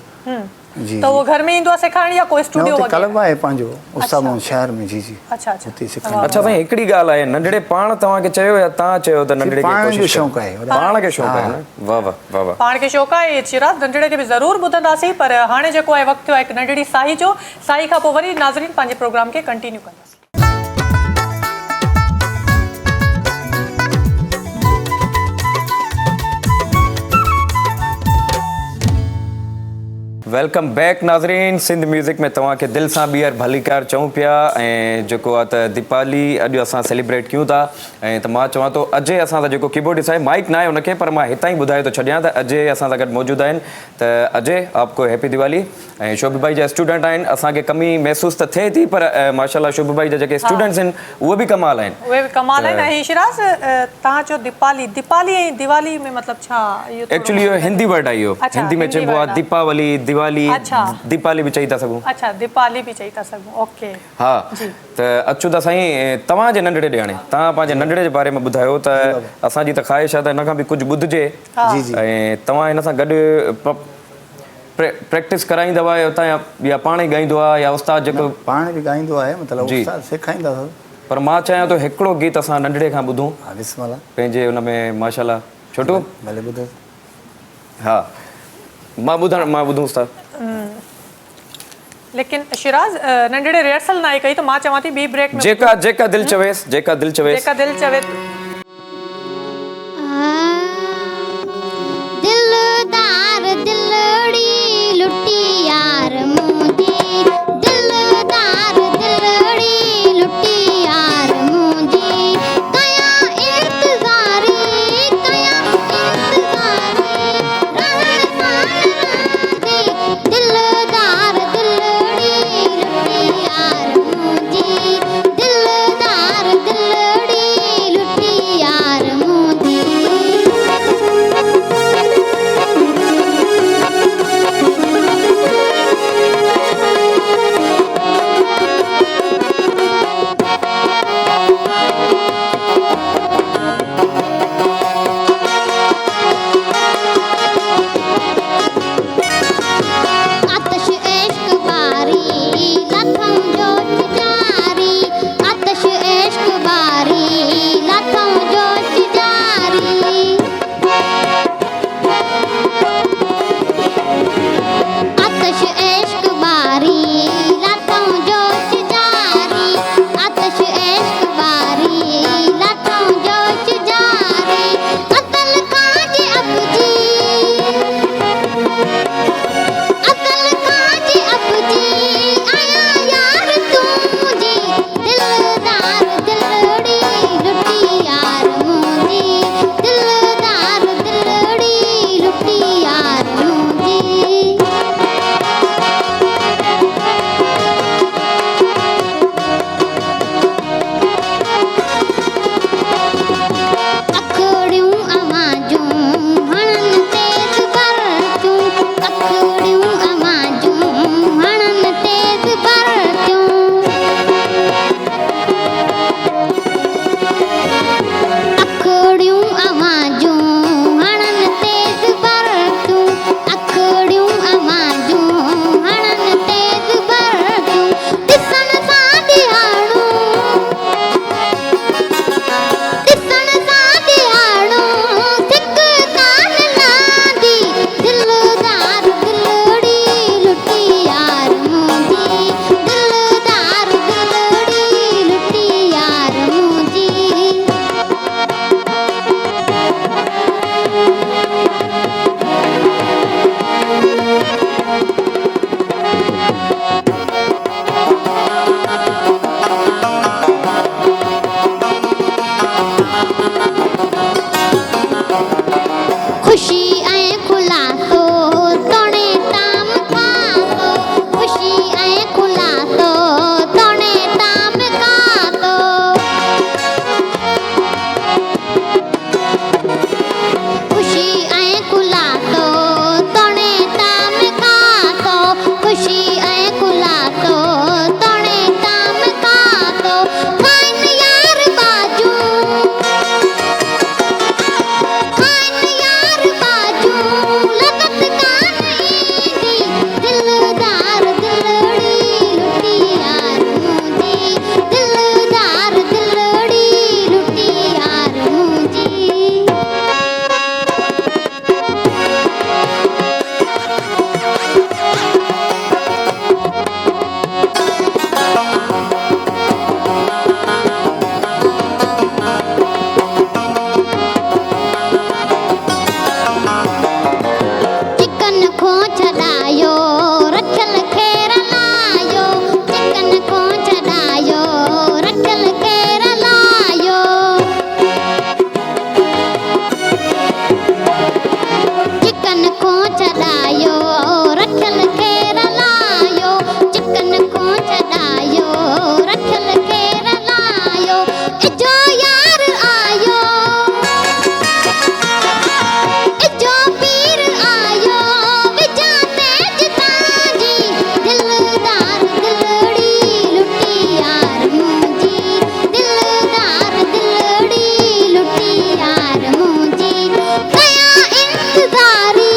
जी त उहो घर में ईंदो आहे सेखारण या कोई स्टूडियो हुते वग़ैरह क्लब आहे पंहिंजो उस्ताद मोहन शहर में जी जी अच्छा अच्छा हुते सिखंदा अच्छा साईं हिकिड़ी ॻाल्हि आहे नंढड़े पाण तव्हांखे चयो या तव्हां चयो त नंढड़े खे पाण जो कोशिशि शौक़ु कयो? आहे पाण खे शौक़ु आहे न वाह वाह वाह वाह पाण खे शौक़ु आहे चिराग नंढड़े खे बि ज़रूरु ॿुधंदासीं पर हाणे जेको आहे वक़्तु थियो आहे हिकु नंढड़ी साही जो साही खां पोइ वरी नाज़रीन पंहिंजे प्रोग्राम खे कंटिन्यू कंदासीं वेलकम बैक नाज़रीन सिंध म्यूज़िक में तव्हांखे दिलि सां ॿीहर भलीकार चऊं पिया ऐं जेको आहे त दीपावली अॼु असां सेलिब्रेट कयूं था ऐं त मां चवां थो अजय असां सां जेको कीबोर्डिस्ट आहे माइक न आहे उनखे पर मां हितां ई ॿुधाए थो छॾियां त अजय असां सां गॾु मौजूदु आहिनि त अजय आपको हैप्पी दिवाली ऐं शोभ भाई जा स्टूडेंट आहिनि असांखे कमी महसूस त थिए थी पर माशाल्लाह शोभ भाई जा जेके स्टूडेंट्स आहिनि उहे बि कमाल आहिनि उहे बि कमाल आहिनि ऐं शिराज तव्हां चयो दीपावली ऐं दिवाली में मतिलबु छा इहो थोरो- एक्चुअली इहो हिंदी वर्ड आहे इहो अच्छा, हिंदी में हिंदी चइबो word आहे आहे। दीपावली दिवाली अच्छा। दीपावली बि चई था सघूं अच्छा दीपावली बि चई था सघूं ओके हा जी। त अचूं था साईं तव्हांजे नंढड़े ॾियाणे तव्हां पंहिंजे नंढड़े जे बारे में ॿुधायो त असांजी त ख़्वाहिश आहे त हिन खां बि कुझु ॿुधिजे जी जी ऐं तव्हां हिन सां गॾु प्रैक्टिस कराईंदव हुतां या पाण ई ॻाईंदो आहे या उस्ताद जेको पाण बि ॻाईंदो आहे मतिलबु जी। उस्ताद सेखारींदा अथव पर मां चाहियां थो हिकिड़ो गीत असां नंढड़े खां ॿुधूं हा बिस्मिल्लाह पंहिंजे हुन में माशाल्लाह छोटू भले ॿुधो हा मां ॿुधूं उस्ताद लेकिन शिराज नंढड़े रिहर्सल न आहे कई त मां चवां थी ॿी ब्रेक में जेका दिलि चवेसि जेका दिलि चवेसि जेका दिलि चवे दिलदार दिलड़ी लुटी यार मुंहिंजी दिलदार दिलड़ी लुटी यार मुंहिंजी कया इंतज़ारी रहण सां दिलदार दिलड़ी लुटी यार मुंहिंजी दिलदार दिलड़ी लुटी यार मुंहिंजी खुशी ऐं खुलासो तोणे ताम खातो खुशी ऐं खुलासो तोणे ताम खातो खुशी ऐं खुलासो तोणे ताम खातो खुशी ऐं खुलासो तोणे ताम खातो खाइन यार बाजू खाइन यार बाजू लगत कान ईंदी दिलदार दिलड़ी लुटी यार मुंहिंजी दिलदार दिलड़ी लुटी यार मुंहिंजी चिकन खो छॾायो रखियल खेर लायो चिकन खो छॾायो रखियल खेर लायो चिकन खो छॾायो रखियल खेर लायो चिकन खो छॾायो रखियल खेर लायो इजो यार आयो इजो पीर आयो विजा तेज तांजी दिलदार दिलड़ी लुटी यार मुंहिंजी दिलदार दिलड़ी लुटी यार मुंहिंजी कया इंतज़ारी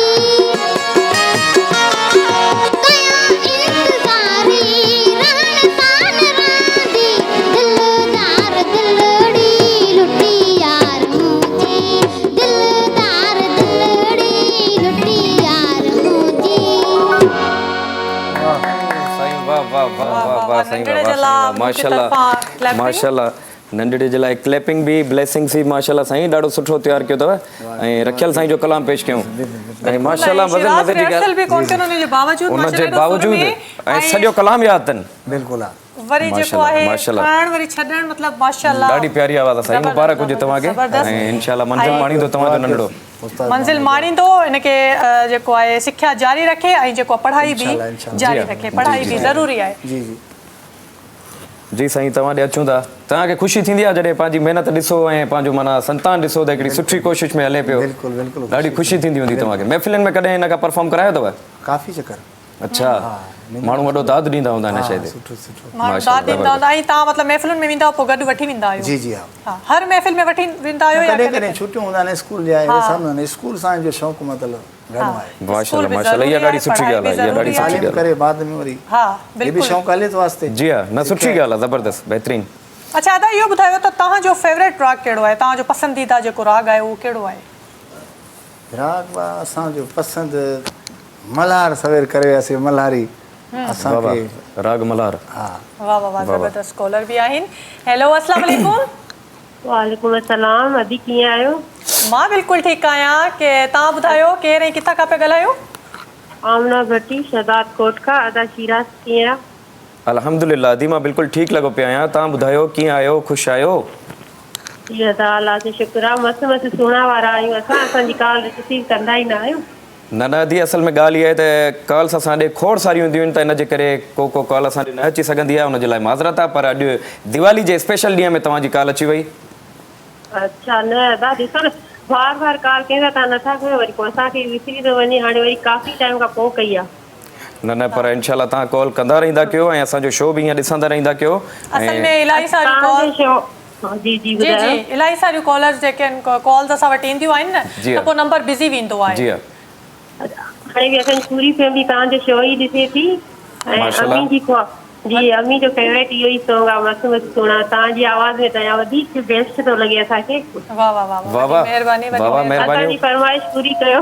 रहण सां रहंदी दिलदार दिलड़ी लुटी यार मुंहिंजी दिलदार दिलड़ी लुटी यार मुंहिंजी साईं वाह वाह वाह वाह वाह साईं वाह माशाल्लाह माशाल्लाह नंढड़े जे लाइ क्लैपिंग बि ब्लेसिंग्स बि माशाल्लाह साईं ॾाढो सुठो तयारु कयो अथव ऐं रखियल साईं जो कलाम पेश कयूं ऐं माशाल्लाह मज़े मज़े जी रिहर्सल बि कोन कयो उन जे बावजूद ऐं सॼो कलाम यादि अथनि बिल्कुलु आहे वरी जेको आहे खाइण वरी छॾण मतिलबु माशाल्लाह ॾाढी प्यारी आवाज़ आहे साईं मुबारक हुजे तव्हांखे ज़बरदस्त। ऐं इंशाल्लाह मंज़िल माणींदो तव्हांजो नंढड़ो मंज़िल माणींदो इनखे जेको आहे सिख्या जारी रखे ऐं जेको पढ़ाई बि इंशाल्लाह, इंशाल्लाह। जारी रखे पढ़ाई बि ज़रूरी आहे जी जी जी साईं तव्हां ॾे अचूं था तव्हांखे ख़ुशी थींदी आहे जॾहिं पंहिंजी महिनत ॾिसो ऐं पंहिंजो माना संतान ॾिसो त हिकिड़ी सुठी कोशिशि में हले पियो बिल्कुलु बिल्कुलु ॾाढी ख़ुशी थींदी हूंदी तव्हांखे महफ़िलनि में कॾहिं हिन खां परफॉर्म करायो अथव काफ़ी चकर अच्छा माण्हू वॾो दाद ॾींदा हूंदा हिन शइ ते सुठो सुठो माण्हू दाद ॾींदा हूंदा ऐं तव्हां मतिलबु महफ़िलुनि में वेंदा पोइ गॾु वठी वेंदा आहियो जी जी हा हा हर महफ़िल में वठी वेंदा आहियो या कॾहिं कॾहिं कॾहिं छुटियूं हूंदा आहिनि स्कूल जा अहिड़े सां न स्कूल सां जो शौक़ु मतिलबु घणो आहे माशाल्लाह माशाल्लाह इहा ॾाढी सुठी ॻाल्हि आहे इहा ॾाढी सुठी तालीम ॻाल्हि करे बाद में वरी हा ये बि बिल्कुलु शौक़ु हले थो वास्ते आहे जी हा न सुठी ॻाल्हि आहे ज़बरदस्त बहितरीनु अच्छा अदा इहो ॿुधायो त तव्हांजो फेवरेट राग कहिड़ो आहे तव्हांजो पसंदीदा जेको राग आहे उहो कहिड़ो आहे राग बा असांजो पसंदि मल्हार सवेर करे वियासीं मल्हारी असांखे राग मल्हार हा वाह वाह वाह ज़बरदस्त कॉलर बि आहिनि हेलो अस्सलाम वालेकुम वालेकुम अस्सलाम अदी कीअं आहियो मां बिल्कुलु ठीकु आहियां की तव्हां ॿुधायो केरु ऐं किथां खां पिया ॻाल्हायो आमना भट्टी शहदाद कोट खां अदा शिराज कीअं आहे अल्हम्दुलिल्लाह दी मां बिल्कुलु ठीकु लॻो पिया आहियां तव्हां ॿुधायो कीअं आहियो ख़ुशि आहियो जी अदा अलाह जो शुक्र आहे मस्तु मस्तु सुहिणा वारा आहियूं असांजी कॉल रिसीव कंदा ई न आहियूं न न दी असल में ॻाल्हि इहा आहे त कॉल्स असां ॾे खोड़ सारियूं हूंदियूं आहिनि त इन जे करे को कॉल असां ॾे न अची सघंदी आहे उनजे लाइ माज़रत आहे पर अॼु दिवाली जे स्पेशल ॾींहं में तव्हांजी कॉल अची वई अच्छा न अदा ॾिसो न बार बार कॉल कयूं तव्हां नथा कयो वरी पोइ असांखे विसरी थो वञे हाणे वरी काफ़ी टाइम खां पोइ कई आहे न न पर इनशाला तव्हां कॉल कंदा रहंदा कयो ऐं असांजो शो बि ईअं ॾिसंदा रहंदा कयो असल में इलाही सारियूं कॉल जी जी जी ॿुधायो जी इलाही सारियूं कॉलर्स जेके आहिनि कॉल्स असां वटि ईंदियूं आहिनि न जी त पोइ नंबर बिज़ी वेंदो आहे जी हा हाणे बि असांजी पूरी फैमिली तव्हांजो शो ई ॾिसे थी ऐं माशाल्लाह। अम्मी जी अम्मी जो फेवरेट इहो ई सॉन्ग आहे मस्तु मस्तु सुहिणा तव्हांजी आवाज़ में तव्हां वधीक बेस्ट थो लॻे असांखे वाह वाह वाह वाह वाह महिरबानी वाह वाह असांजी महिरबानी फरमाइश पूरी कयो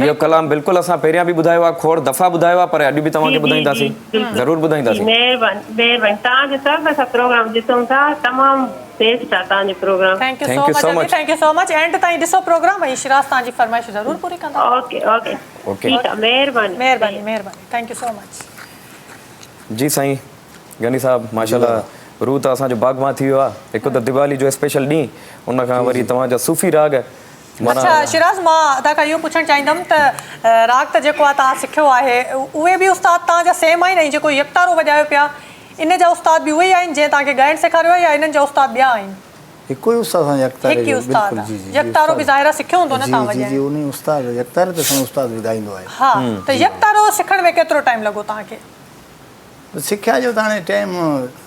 इहो कलाम बिल्कुलु असां पहिरियां बि ॿुधायो आहे खोड़ दफ़ा ॿुधायो आहे पर अॼु बि तव्हांखे जी, जी, ॿुधाईंदासीं जी, बिल्कुलु। ज़रूरु ॿुधाईंदासीं महिरबानी महिरबानी तव्हांजो सभु असां प्रोग्राम ॾिसूं था तमामु बेस्ट आहे तव्हांजो प्रोग्राम थैंक यू Thank सो you so much much. Thank you so much and ताईं ॾिसो प्रोग्राम ऐं शिराज तव्हांजी फरमाइश ज़रूरु पूरी कंदा ओके ओके ओके। ठीकु आहे महिरबानी महिरबानी महिरबानी थैंक यू सो मच जी साईं गनी साहब माशाल्लाह रू त असांजो बागमा थी वियो आहे। हिकु त दिवाली जो स्पेशल ॾींहुं, उन खां वरी तव्हांजा सूफ़ी राग माना अच्छा शिराज, मां तव्हांखां इहो पुछणु चाहींदमि त राग त जेको आहे तव्हां सिखियो आहे, उहे बि उस्ताद तव्हांजा सेम आहिनि? ऐं जेको यकतारो वॼायो पिया, इन जा उस्ताद बि उहे ई आहिनि जंहिं तव्हांखे ॻाइणु सेखारियो आहे, या इन्हनि जा उस्ताद ॿिया आहिनि? हिकु ई उस्ताद आहे यकतारे हिकु ई जो, उस्ताद बिल्कुलु, आहे। जी जी यकतारो बि ज़ाहिर आहे सिखियो हूंदो न तव्हां जी जी वॼाइणु? उन उस्ताद यकतारे ते असांजो उस्ताद बि ॻाईंदो आहे। हा, त यकतारो सिखण में केतिरो टाइम लॻो तव्हांखे? सिख्या जो त हाणे टाइम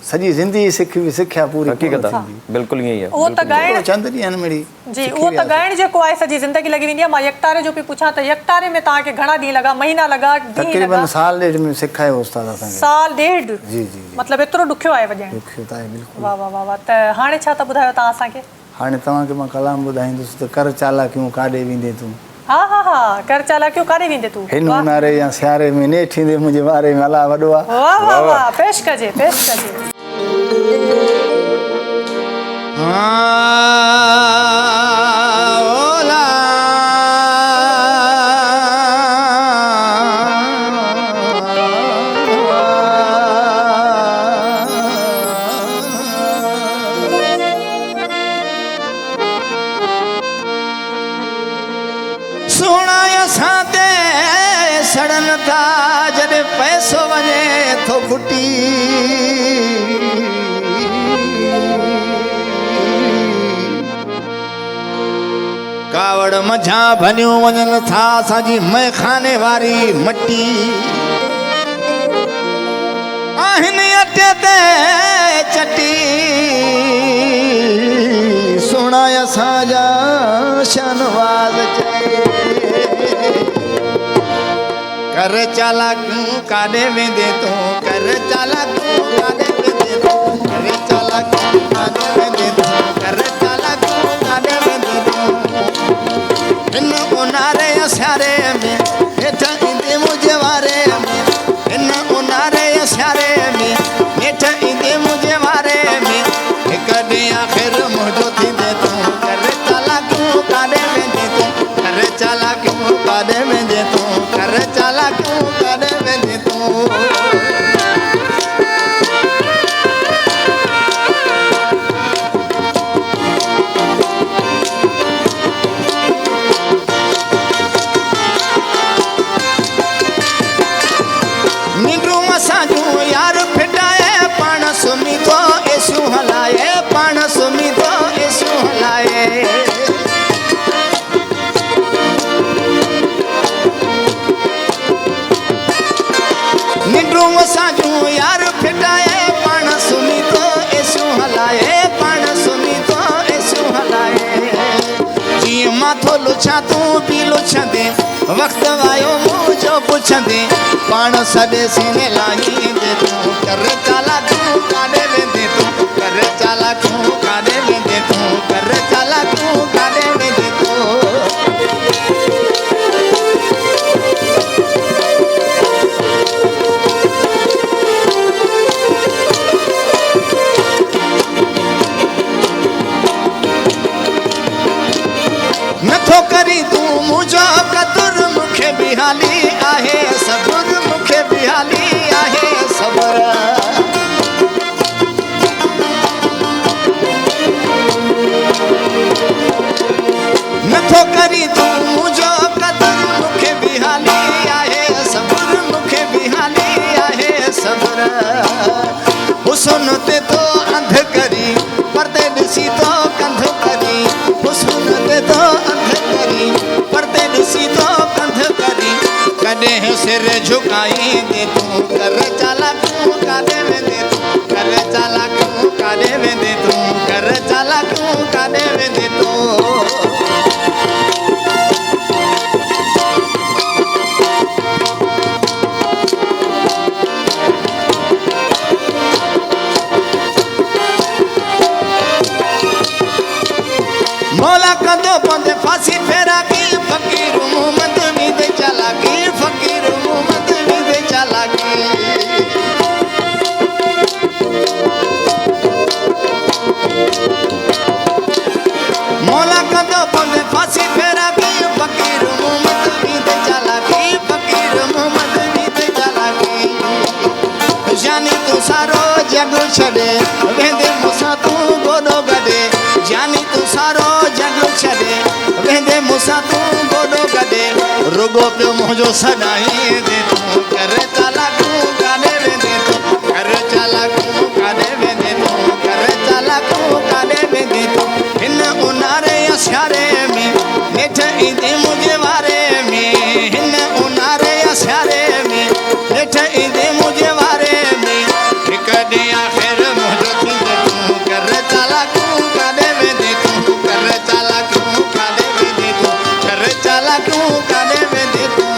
सॼी ज़िंदगी सिख्या पूरी हक़ीक़त आहे, बिल्कुलु ईअं ई आहे। उहो त ॻाइणु चंद ॾींहंनि में ई जी, उहो त ॻाइणु जेको आहे सॼी ज़िंदगी लॻी वेंदी आहे। मां यकतारे जो बि पुछां त यकतारे में तव्हांखे घणा ॾींहं लॻा, महीना लॻा, ॾींहं तक़रीबन लॻा? साल ॾेढ में सिखायो उस्ताद असांखे। साल ॾेढ? जी जी मतिलबु एतिरो ॾुखियो आहे वॼाइणु? ॾुखियो त आहे बिल्कुलु। वाह वाह वाह वाह। त हाणे छा था ॿुधायो तव्हां असांखे? हाणे तव्हांखे मां कलाम ॿुधाईंदुसि त कर चालाकियूं काॾे वेंदे तूं, हा हा हा, कर चालाकियूं काॾे वेंदे तूं? हिन ऊन्हारे या सियारे में ने थींदे मुंहिंजे वारे में अला वॾो आहे। वाह वाह वाह, पेश कजे पेश कजे। ओला सुणाय साते सड़न था जॾहिं पैसो वञे थो फुटी, कावड़ मझां भनियूं वञनि था असांजी मैखाने वारी मटी, आहिनि अटे ते चटी सुणाय असांजा शानवाज़ चए, कर चालाकियूं काॾे वेंदे तूं, कर चालाकियूं काॾे वेंदे तूं, कर चालाकियूं काॾे वेंदे तूं, कर चालाकियूं काॾे वेंदे तूं, हिन ऊन्हारे सियारे में हेठि ईंदे मुंहिंजे वारे में, हिन ऊन्हारे सियारे में हेठि ईंदे मुंहिंजे वारे में, हिकु ॾींहुं आख़िर मुंहिंजो थींदे तूं, कर चालाकियूं काॾे वेंदे तूं, कर चालाकियूं काॾे वेंदे तूं, कर चालाकियूं काॾे वेंदे तूं। निंड्रूं असांजूं यार फिटाए पाण सुम्ही थो एसियूं हलाए, पाण सुम्ही थो एसियूं हलाए, निंड्रूं असांजूं यार फिटाए पाण सुम्ही थो एसियूं हलाए, पाण सुम्ही थो एसियूं हलाए, जीअं मां थो लुछां तूं बि लुछंदे, वक़्तु आयो मुंहिंजो पुछंदे, पाण सॼे सीने लाहींदे तूं, कर चालाकियूं काॾे वेंदे तूं, कर चालाकियूं काॾे वेंदे तूं, कर चालाकियूं काॾे वेंदे तूं। नथो करी तूं मुंहिंजो कदुर, मूंखे बि हाली आहे सबुर, मूंखे बि हाली आहे सबुर, नथो करी तूं मुंहिंजो कदुर, मूंखे बि हाली आहे सबुर, मूंखे बि हाली आहे सबुर, हुस्न ते तो अंध करी पर्दे ॾिसी तो कंध करी, हुस्न ते तो अंध करी पर्दे ॾिसी तो कंध करी, कॾहिं सिर झुकाईंदे तूं, कर चालाकियूं काॾे वेंदे तूं, कर चालाकियूं काॾे वेंदे तूं, कर चालाकियूं काॾे वेंदे तूं। मौला कंदो पंदे फांसी फेरा की, फ़कीर मोहम्मद वींदे चालाकी, फ़कीर मोहम्मद वींदे चालाकी, मौला कंदो पंदे फांसी फेरा की, फ़कीर मोहम्मद वींदे चालाकी, फ़कीर मोहम्मद वींदे चालाकी, यानी तूं सारो जग छॾे लॻो पियो मुंहिंजो सदाई दे तूं कर चालाकूं काॾे वेंदे तूं कर चालाकूं काॾे वेंदे तूं कर चालाकूं काॾे वेंदे तूं हिन उन्हारे या सियारे में नेठ ईंदी मुंहिंजे वारे में हिन उन्हारे या सियारे में नेठ ईंदी मुंहिंजे वारे में हिकु ॾींहुं आख़िर मुंहिंजो थींदे तूं कर चालाकूं काॾे वेंदे तूं कर चालाकूं काॾे वेंदे तूं कर चालाकूं काॾे वेंदे तूं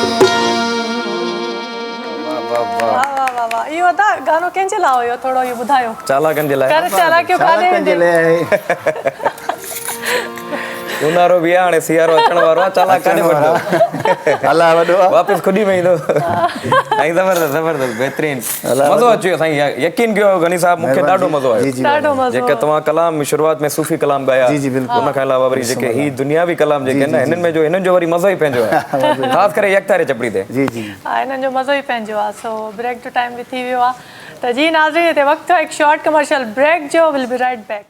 वाह वाह वाह वाह इहो था गानो कंहिंजे लाइ हुयो थोरो इहो ॿुधायो चालाकनि जे लाइ कर चालाकियूं काॾे चालाकनि जे वेंदे लाइ ऊन्हारो बि आहे हाणे सियारो अचण वारो आहे चालाक काॾे वठंदो अला वॾो आहे वापसि खुदी में ईंदो साईं ज़बरदस्त ज़बरदस्त बहितरीन मज़ो अची वियो साईं यकीन कयो गनी साहब मूंखे ॾाढो मज़ो जी, आयो जी, ॾाढो मज़ो जेके तव्हां कलाम शुरूआत में सूफ़ी कलाम ॻाया जी, जी, बिल्कुलु। उन खां अलावा वरी जेके ही दुनियावी कलाम जेके आहिनि हिननि में जो हिननि जो वरी मज़ो ई पंहिंजो आहे ख़ासि करे यकतारे चपड़ी ते जी जी हा हिननि जो मज़ो ई पंहिंजो आहे सो ब्रेक जो टाइम बि थी वियो आहे त जी नाज़रीन हिते वक़्तु आहे हिकु शॉर्ट कमर्शियल ब्रेक जो will be right back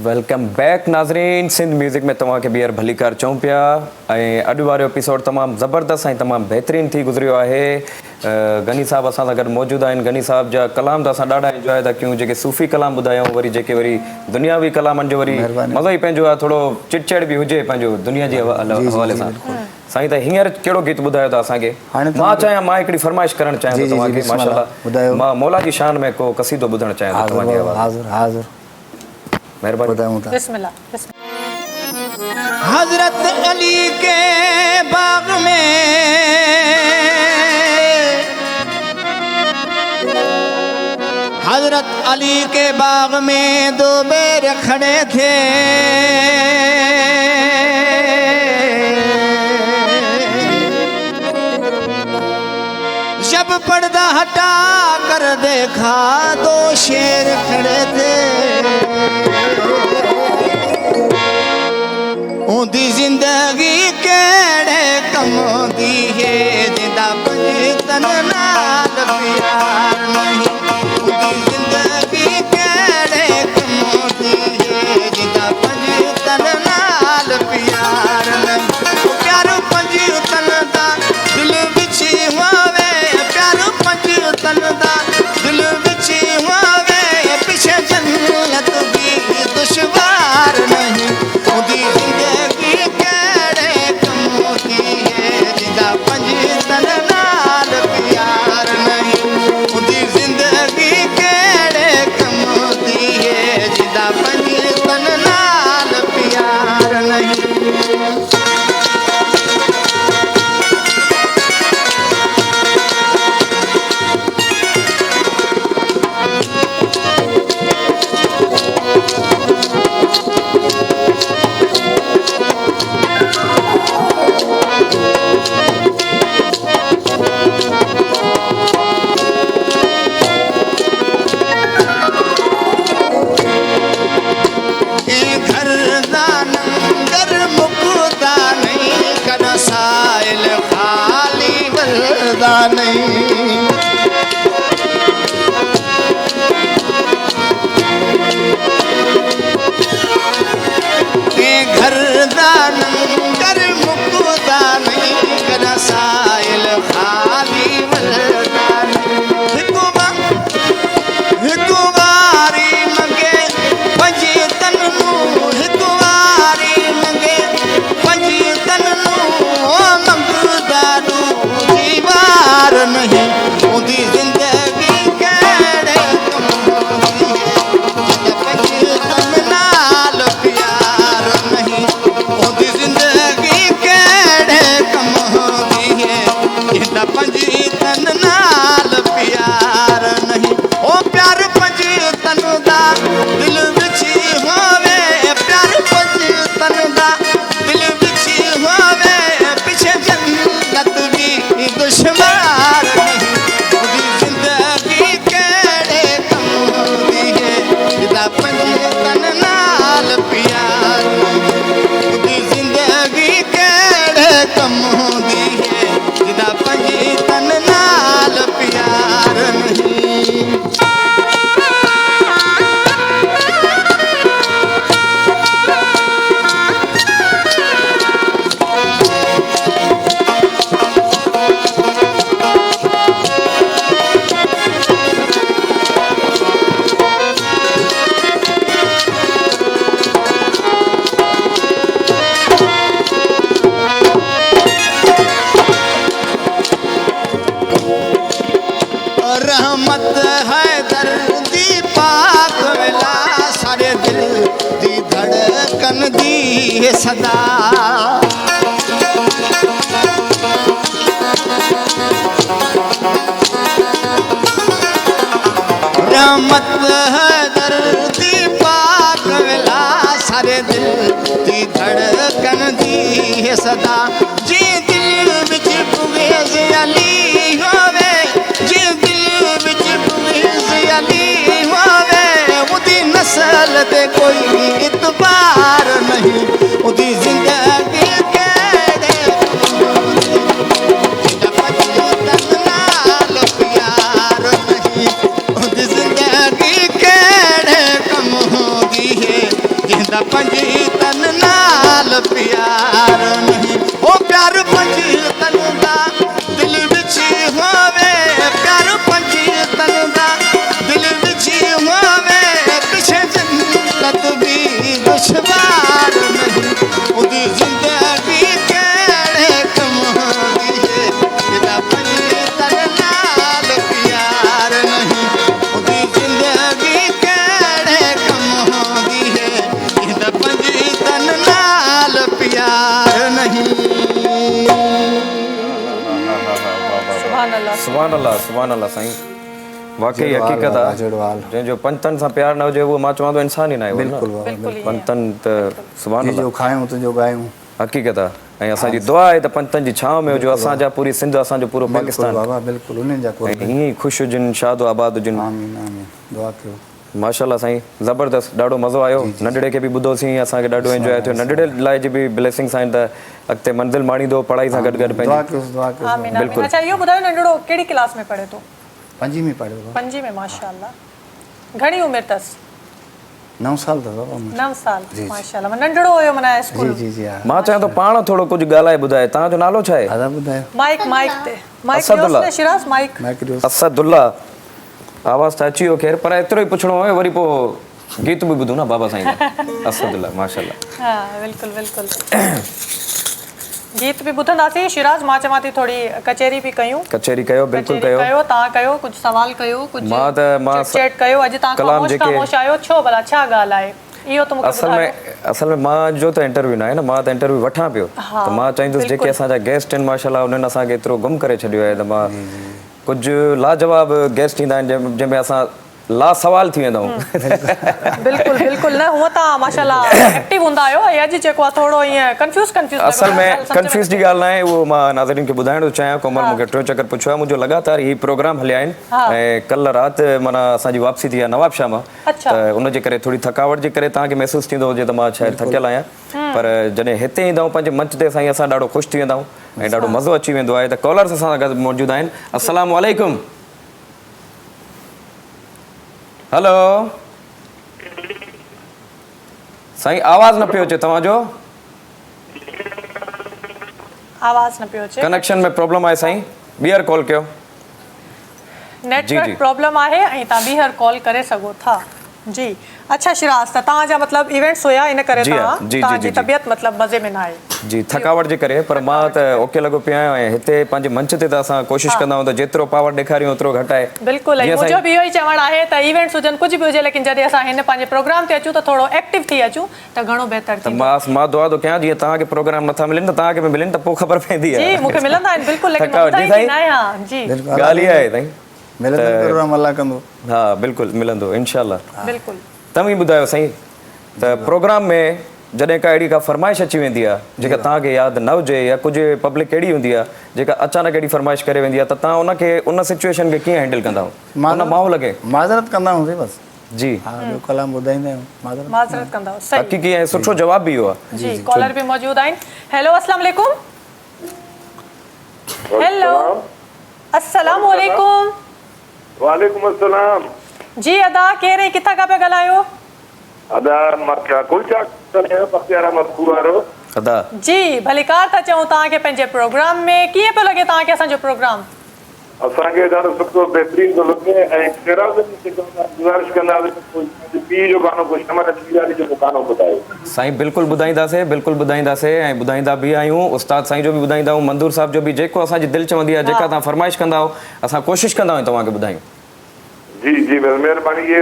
welcome back नाज़रीन सिंध म्यूज़िक में तव्हांखे ॿीहर भली कार चऊं पिया ऐं अॼु वारो एपिसोड तमामु ज़बरदस्त ऐं तमामु बहितरीनु थी गुज़रियो आहे गनी साहब असां सां गॾु मौजूदु आहिनि गनी साहब जा कलाम त असां ॾाढा इंजॉय था कयूं जेके सूफ़ी कलाम ॿुधायूं वरी जेके वरी दुनियावी कलामनि जो वरी मज़ो ई पंहिंजो आहे थोरो चिटचड़ बि हुजे पंहिंजो दुनिया जे हवाले सां साईं त हींअर कहिड़ो गीत ॿुधायो था असांखे मां चाहियां मां हिकिड़ी फरमाइश करणु चाहियां जी, थो जी, तव्हांखे बिस्मिल्लाह, माशाल्लाह ॿुधायो। मां मौला जी शान में को क़सीदो ॿुधणु चाहियां थो तव्हांजी आवाज़ हाज़िर हाज़िर महिरबानी ॿुधायूं था बिस्मिल्लाह बिस्मिल्लाह हजरत अली के बाग में हजरत अली के बाग में दो बेर खड़े थे जब पर्दा हटा कर देखा दो शेर खड़े थे ऊंदी जिंदगी केड़े कम दी है जिंदा पंजतन नाल प्यार नहीं ऊंदी जिंदगी केड़े कम दी है जिंदा पंजतन नाल प्यार नहीं प्यार पंजतन दा दिल विच होवे प्यार पंजतन दा दिल विच होवे पीछे जन्नत भी दुश्वार नहीं ऊंदी जिंदगी केड़े कम दी है जिंदा पंजतन नाल प्यार नहीं ऊंदी जिंदगी केड़े कम दी है जिंदा पंजतन नाल प्यार नहीं नहीं घर दान कर मुकुदा नहीं कर साइल खाली वरदान हिकु बारी मंगे पंजी तन हिकु बारी मंगे पंजी तन मंगदा दीवार नहीं ऊंदी जिंदगी केड़े पंजतन नाल प्यार नहीं ऊंदी जिंदगी केड़े कम दी है जिंदा पंजतन नाल प्यार नहीं ओ प्यार पंजतन दा दिल विच होवे प्यार पंजतन दा दिल विच होवे पीछे जन्नत भी दुश्वार नहीं ऊंदी जिंदगी केड़े कम दी है जिंदा पंजतन नाल प्यार ऊंदी जिंदगी केड़े कम दी है जिंदा पंजतन नाल प्यार रहमत है दर्दी पाक वेला सारे दिल दी धड़कन दी है सदा रहमत है दर्दी पाक वेला सारे दिल दी धड़कन दी है सदा जी दिल विच पुवेज अली होवे जी दिल विच पुवेज अली होवे उदी नस्ल ते कोई इतबार नहीं उदी जिंदगी केड़े नाल प्यार नहीं उदी जिंदगी केड़े कम होगी है जिंदा पंजी तन नाल प्यार नहीं ओ प्यार पंजी तन दा दिल विच होवे प्यार पंजी तन दा दिल विच होवे पिछे जन्नत भी दुश्वार नहीं उदी जिंदगी केड़े कम होगी है जिंदा पंजी तन नाल प्यार नहीं उदी जिंदगी केड़े कम होगी है जिंदा पंजी तन नाल प्यार नहीं सुभान अल्लाह सुभान अल्लाह साईं वाकई जड़वाल हक़ीक़त बाबा, आहे जड़वाल। जंहिंजो पंतनि सां प्यार न हुजे उहो मां चवां थो इंसान ई न आहे उहो न। बिल्कुलु बाबा, बिल्कुलु ई आहे। पंतनि त सुभान तुंहिंजो अल्लाह खायूं तुंहिंजो ॻायूं हक़ीक़त आहे ऐं असांजी दुआ आहे त पंतनि जी छांव में हुजो असांजा पूरी सिंध असांजो पूरो बिल्कुलु पाकिस्तान बाबा बिल्कुलु उन्हनि जा ऐं कुर्ब हीअं ई ख़ुशि हुजनि शादो आबाद हुजनि आमीन आमीन दुआ कयो माशाल्लाह साईं ज़बरदस्त ॾाढो मज़ो आयो नंढड़े खे बि ॿुधोसीं असांखे ॾाढो एंजॉय थियो नंढड़े लाइ जी बि ब्लेसिंग्स आहिनि त अॻिते मंज़िल माणींदो पढ़ाई सां गॾु गॾु दुआ पंहिंजी कयोसि दुआ आमीन कयोसि आमीन बिल्कुलु। अच्छा इहो ॿुधायो नंढड़ो कहिड़ी क्लास में पढ़े थो पंजी में पढ़ियो बाबा 5 में माशाल्लाह घणी उमिरि अथसि 9 साल अथव बाबा मुंहिंजो। 9 साल जी, जी। माशाल्लाह नंढड़ो हुयो माना जी स्कूल जी जी हा मां चाहियां थो पाण थोरो कुझु ॻाल्हाए ॿुधाए तव्हांजो नालो छा आहे दादा ॿुधायो माइक ते माइक असदुल्ला। ॾियोसि न शिराज माइक माइक ॾियो असदुल्ला आवाज़ त अची वियो ख़ैर पर एतिरो ई पुछिणो हुयो वरी पोइ गीत बि ॿुधूं न बाबा साईं जा। असदुल्ला माशाल्लाह हा बिल्कुलु बिल्कुलु गीत बि ॿुधंदासीं शिराज मां चवां थी थोरी कचहरी बि कयूं कचहरी कयो बिल्कुलु कचहरी कयो कयो तव्हां कयो कुझु सवाल कयो कुझु मां चैट कयो अॼु तव्हां कलाम ख़ामोश जेके- ख़ामोश आयो छो भला छा ॻाल्हि आहे इहो त मूंखे असल में मां जो त इंटरव्यू न आहे न मां त इंटरव्यू वठां पियो हा, त मां चाहींदुसि जेके बिल्कुलु। असांजा गेस्ट आहिनि माशाल्लाह उन्हनि असांखे एतिरो गुम करे छॾियो आहे त मां कुझु लाजवाब गेस्ट ईंदा आहिनि जंहिंमें असां लासवाल थी वेंदा आहियूं बिल्कुलु बिल्कुलु न हूअं तव्हां माशाल्लाह एक्टिव हूंदा आहियो ऐं अॼु जेको आहे थोरो ईअं कंफ्यूज़ असल में कंफ्यूज़ जी ॻाल्हि न आहे उहो मां नाज़रीन खे ॿुधाइण थो चाहियां कोमल मूंखे टियों चकर पुछियो आहे मुंहिंजो लगातार ही प्रोग्राम हलिया आहिनि ऐं कल्ह राति माना असांजी वापसी थी आहे नवाबशाह मां अच्छा। त उनजे करे थोरी थकावट जे करे तव्हांखे महसूसु थींदो हुजे त मां शायदि थकियल आहियां पर जॾहिं हिते ईंदा आहियूं पंहिंजे मंच ते साईं असां ॾाढो ख़ुशि थी वेंदा आहियूं ऐं ॾाढो मज़ो अची वेंदो आहे त कॉलर्स असां सां गॾु मौजूदु आहिनि अस्सलामु अलैकुम हेलो साईं आवाज़ न पियो अचे तव्हांजो आवाज़ न पियो अचे कनेक्शन में प्रॉब्लम आहे साईं ॿीहर कॉल कयो नेटवर्क प्रॉब्लम आहे ऐं तव्हां ॿीहर कॉल करे सघो था जी अच्छा शिराज त तव्हांजा मतिलबु इवेंट्स हुया इन करे जी हा, जी, तव्हांजी जी, जी। तबियत मतिलबु मज़े में न आहे जी थकावट जे करे पर मां त ओके लॻो पियो आहियां ऐं हिते पंहिंजे मंच ते त असां कोशिशि कंदा आहियूं त जेतिरो पावर ॾेखारियूं ओतिरो घटि आहे बिल्कुलु ऐं जीअं मुंहिंजो साईं- बि इहो ई चवणु आहे त इवेंट्स हुजनि कुझु बि हुजे लेकिन जॾहिं असां हिन पंहिंजे प्रोग्राम ते अचूं त थोरो एक्टिव थी अचूं त घणो बहितर त थींदो मां दुआ थो कयां जीअं तव्हांखे प्रोग्राम नथा मिलनि त तव्हांखे बि मिलनि त पोइ ख़बर पवंदी जी आहे मूंखे मिलंदा आहिनि बिल्कुलु लेकिन थकावट, जी ॿुधाईंदी साईं? न आहियां जी बिल्कुलु ॻाल्हि इहा आहे साईं मिलंदो प्रोग्राम अलाह कंदो हा बिल्कुलु मिलंदो इनशाला बिल्कुलु तव्हां ॿुधायो साईं त प्रोग्राम में जॾहिं का अहिड़ी का फरमाइश अची वेंदी आहे जेका तव्हांखे यादि न हुजे या कुझु पब्लिक अहिड़ी हूंदी आहे जेका अचानक अहिड़ी फरमाइश करे वेंदी आहे त तव्हां उनखे उन सिचुएशन खे कीअं हैंडल कंदा उन माहौल खे माज़रत कंदा आहियूं बसि जी हा ॿियो कलाम ॿुधाईंदा आहियूं माज़रत माज़रत कंदा सही हक़ीक़ी ऐं सुठो जवाब बि इहो आहे जी कॉलर बि मौजूद आहिनि हेलो अस्सलाम वालेकुम हेलो अस्सलाम वालेकुम वालेकुम अस्सलाम जी अदा केरु ऐं किथां खां पिया ॻाल्हायो अदा मक्का कुलचा बख्तियार अहमद वारो अदा जी भलीकार था चऊं तव्हांखे पंहिंजे प्रोग्राम में कीअं पियो लॻे तव्हांखे असांजो प्रोग्राम असांखे ॾाढो सुठो बहितरीन थो लॻे ऐं गुज़ारिश कंदासीं पीउ जो गानो को शमर अचीवारी जो गानो ॿुधायो साईं बिल्कुलु ॿुधाईंदासीं ऐं ॿुधाईंदा बि आहियूं उस्ताद साईं जो बि ॿुधाईंदा आहियूं मंदूर साहिब जो बि जेको असांजी दिलि चवंदी आहे जेका तव्हां फरमाइश कंदा असां कोशिशि कंदा आहियूं तव्हांखे ॿुधायूं जी जी बस महिरबानी ये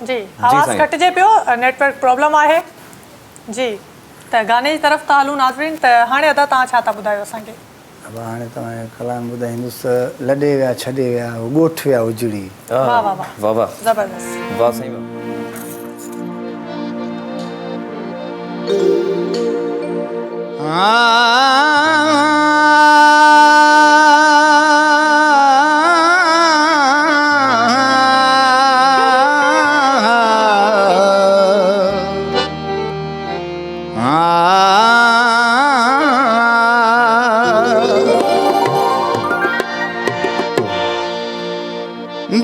जी आवाज़ साईं। कटिजे पियो, नेटवर्क प्रॉब्लम आहे जी। त गाने जी तरफ़ था हलूं नाज़रीन। त हाणे अदा तव्हां छा था ॿुधायो असांखे? अब हाणे तव्हां कलाम ॿुधाईंदुसि लॾे विया छॾे विया ॻोठ विया उजड़ी। वाह वाह वाह, वाह वाह ज़बरदस्त। वाह साईं वाह।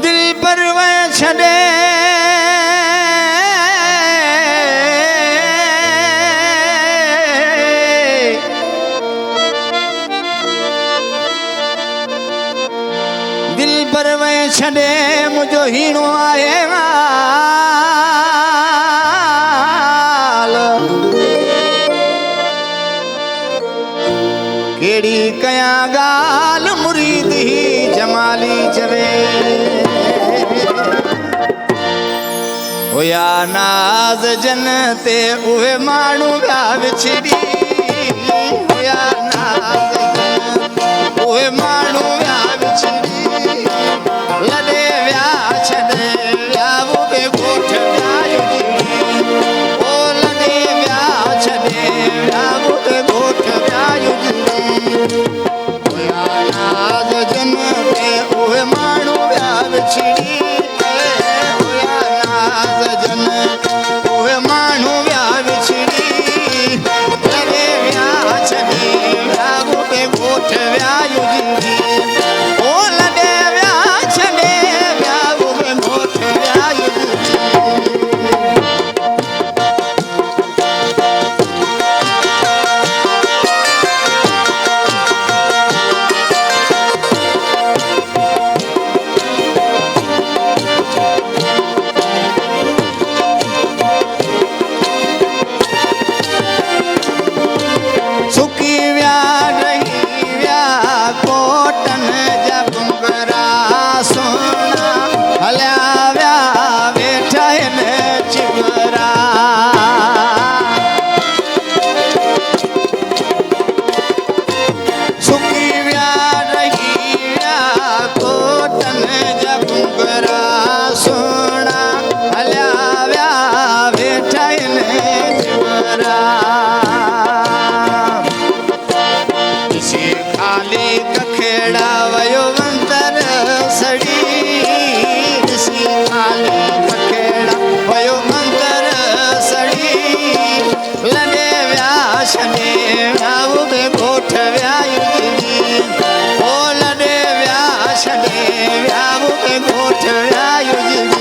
दिल पर वह छड़े दिल पर वह छड़े मुझो हीणो आहे वाल केड़ी कया गाल मुरीद ही जमाली चवे होया नाज जन ते उहे माण्हू विया विछड़ी होया नाज जन उहे माण्हू विया विछड़ी लॾे विया छॾे विया उहे ॻोठ विया उजड़ी ओ लॾे विया छॾे विया उहे ॻोठ विया उजड़ी होया नाज जन ते उहे माण्हू विया विछड़ी उहे माण्हू विया विछड़ी लॾे विया छॾे विया उहे ॻोठ विया उजड़ी ओ लॾे विया छॾे विया उहे ॻोठ विया उजड़ी सुकी विया रही विया कोटन जा बुंगरा सोना हलिया विया वेठा आहिनि चिमरा सुकी विया रही विया कोटन जा बुंगरा सोना हलिया विया वेठा आहिनि चिमरा ॾिसी खाली कखेड़ा वयो मंतर सड़ी ॾिसी खाली कखेड़ा वयो मंतर सड़ी लॾे विया छॾे विया उहे ॻोठ विया उजड़ी ओ लॾे विया छॾे विया उहे ॻोठ विया उजड़ी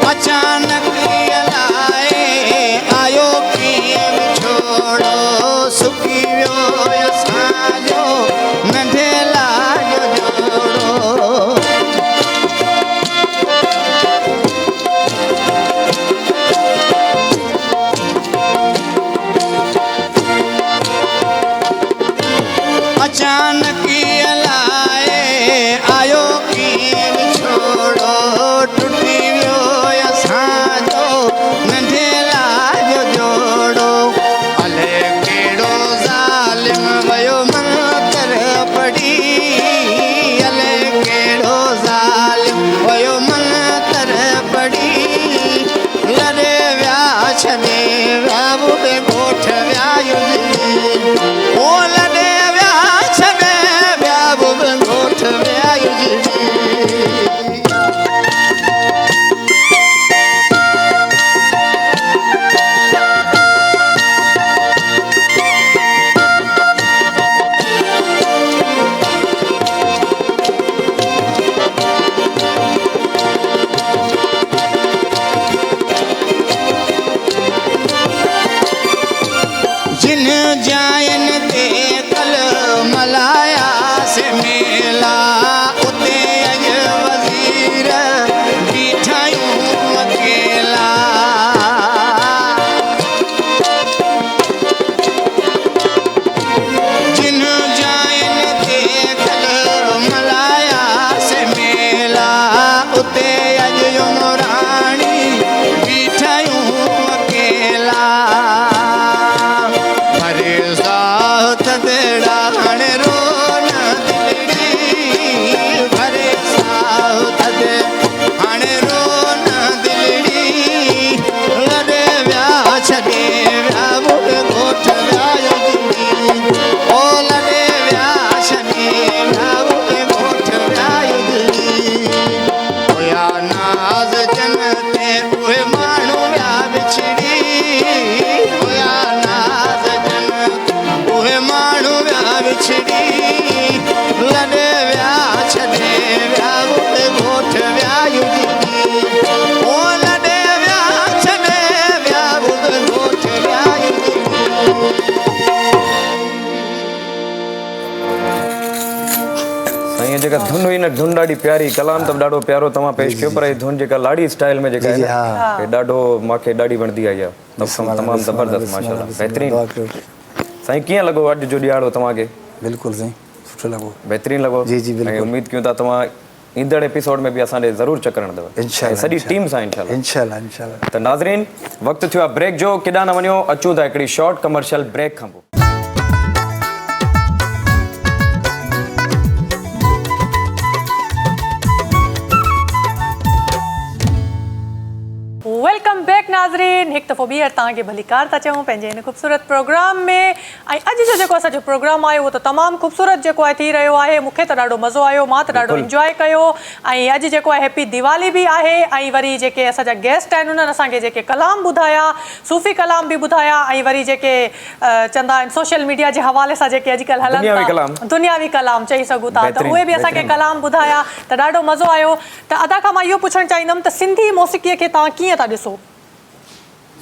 अचानक लाए आयो कीअं विछोड़ो सुकी वियो असांजो नंढे लाजो जोड़ो अचानक लाए आयो कीअं विछोड़ो टुटी वियो असांजो नंढे लाजो जोड़ो अले कहिड़ो ज़ालिम वयो मंतर पढ़ी अले कहिड़ो ज़ालिम वयो मंतर पढ़ी लॾे विया छॾे विया उहे ॻोठ विया उजड़ी ओ लॾे विया छॾे विया उहे ॻोठ विया उजड़ी जिन जायन ते कल मलाया से मेला उते अज वज़ीर साईं जेका धुन हुई न धुन ॾाढी प्यारी कलाम त ॾाढो प्यारो तव्हां पेश कयो पर हीअ धुन जेका लाड़ी स्टाइल में जेका जी, आहे हा। न ॾाढो मूंखे ॾाढी वणंदी आई आहे तमामु ज़बरदस्त माशाल्लाह बहितरीनु साईं कीअं लॻो अॼु जो ॾियारो तव्हांखे बिल्कुलु साईं सुठो लॻो बहितरीनु लॻो जी, जी, बिल्कुलु। ऐं उमेद कयूं था तव्हां ईंदड़ एपिसोड में बि असांजे ज़रूरु चकर हणंदव इंशाल्लाह, सॼी टीम सां इंशाल्लाह इंशाल्लाह त नाज़रीन वक़्तु थियो आहे ब्रेक जो केॾांहुं न वञो अचूं था हिकिड़ी शॉर्ट कमर्शियल ब्रेक खां पोइ वेलकम बैक नाज़रीन हिकु दफ़ो ॿीहर तव्हांखे भली कार था चऊं पंहिंजे हिन ख़ूबसूरत प्रोग्राम में ऐं अॼु जो जेको असांजो प्रोग्राम आहे उहो त तमामु ख़ूबसूरत जेको आहे थी रहियो आहे मूंखे त ॾाढो मज़ो आयो मां त ॾाढो इंजॉय कयो ऐं अॼु जेको आहे हैप्पी दिवाली बि आहे ऐं वरी जेके असांजा गेस्ट आहिनि उन्हनि असांखे जेके कलाम ॿुधाया सूफ़ी कलाम बि ॿुधाया ऐं वरी जेके चवंदा आहिनि सोशल मीडिया जे हवाले सां जेके अॼुकल्ह दुनियावी हलनि कलाम। था दुनियावी कलाम चई सघूं था त बहितरीनु, उहे बि असांखे बहितरीनु। कलाम ॿुधाया त ॾाढो मज़ो आयो त अदा खां मां इहो पुछणु चाहींदमि त सिंधी मौसीक़ीअ खे तव्हां कीअं था ॾिसो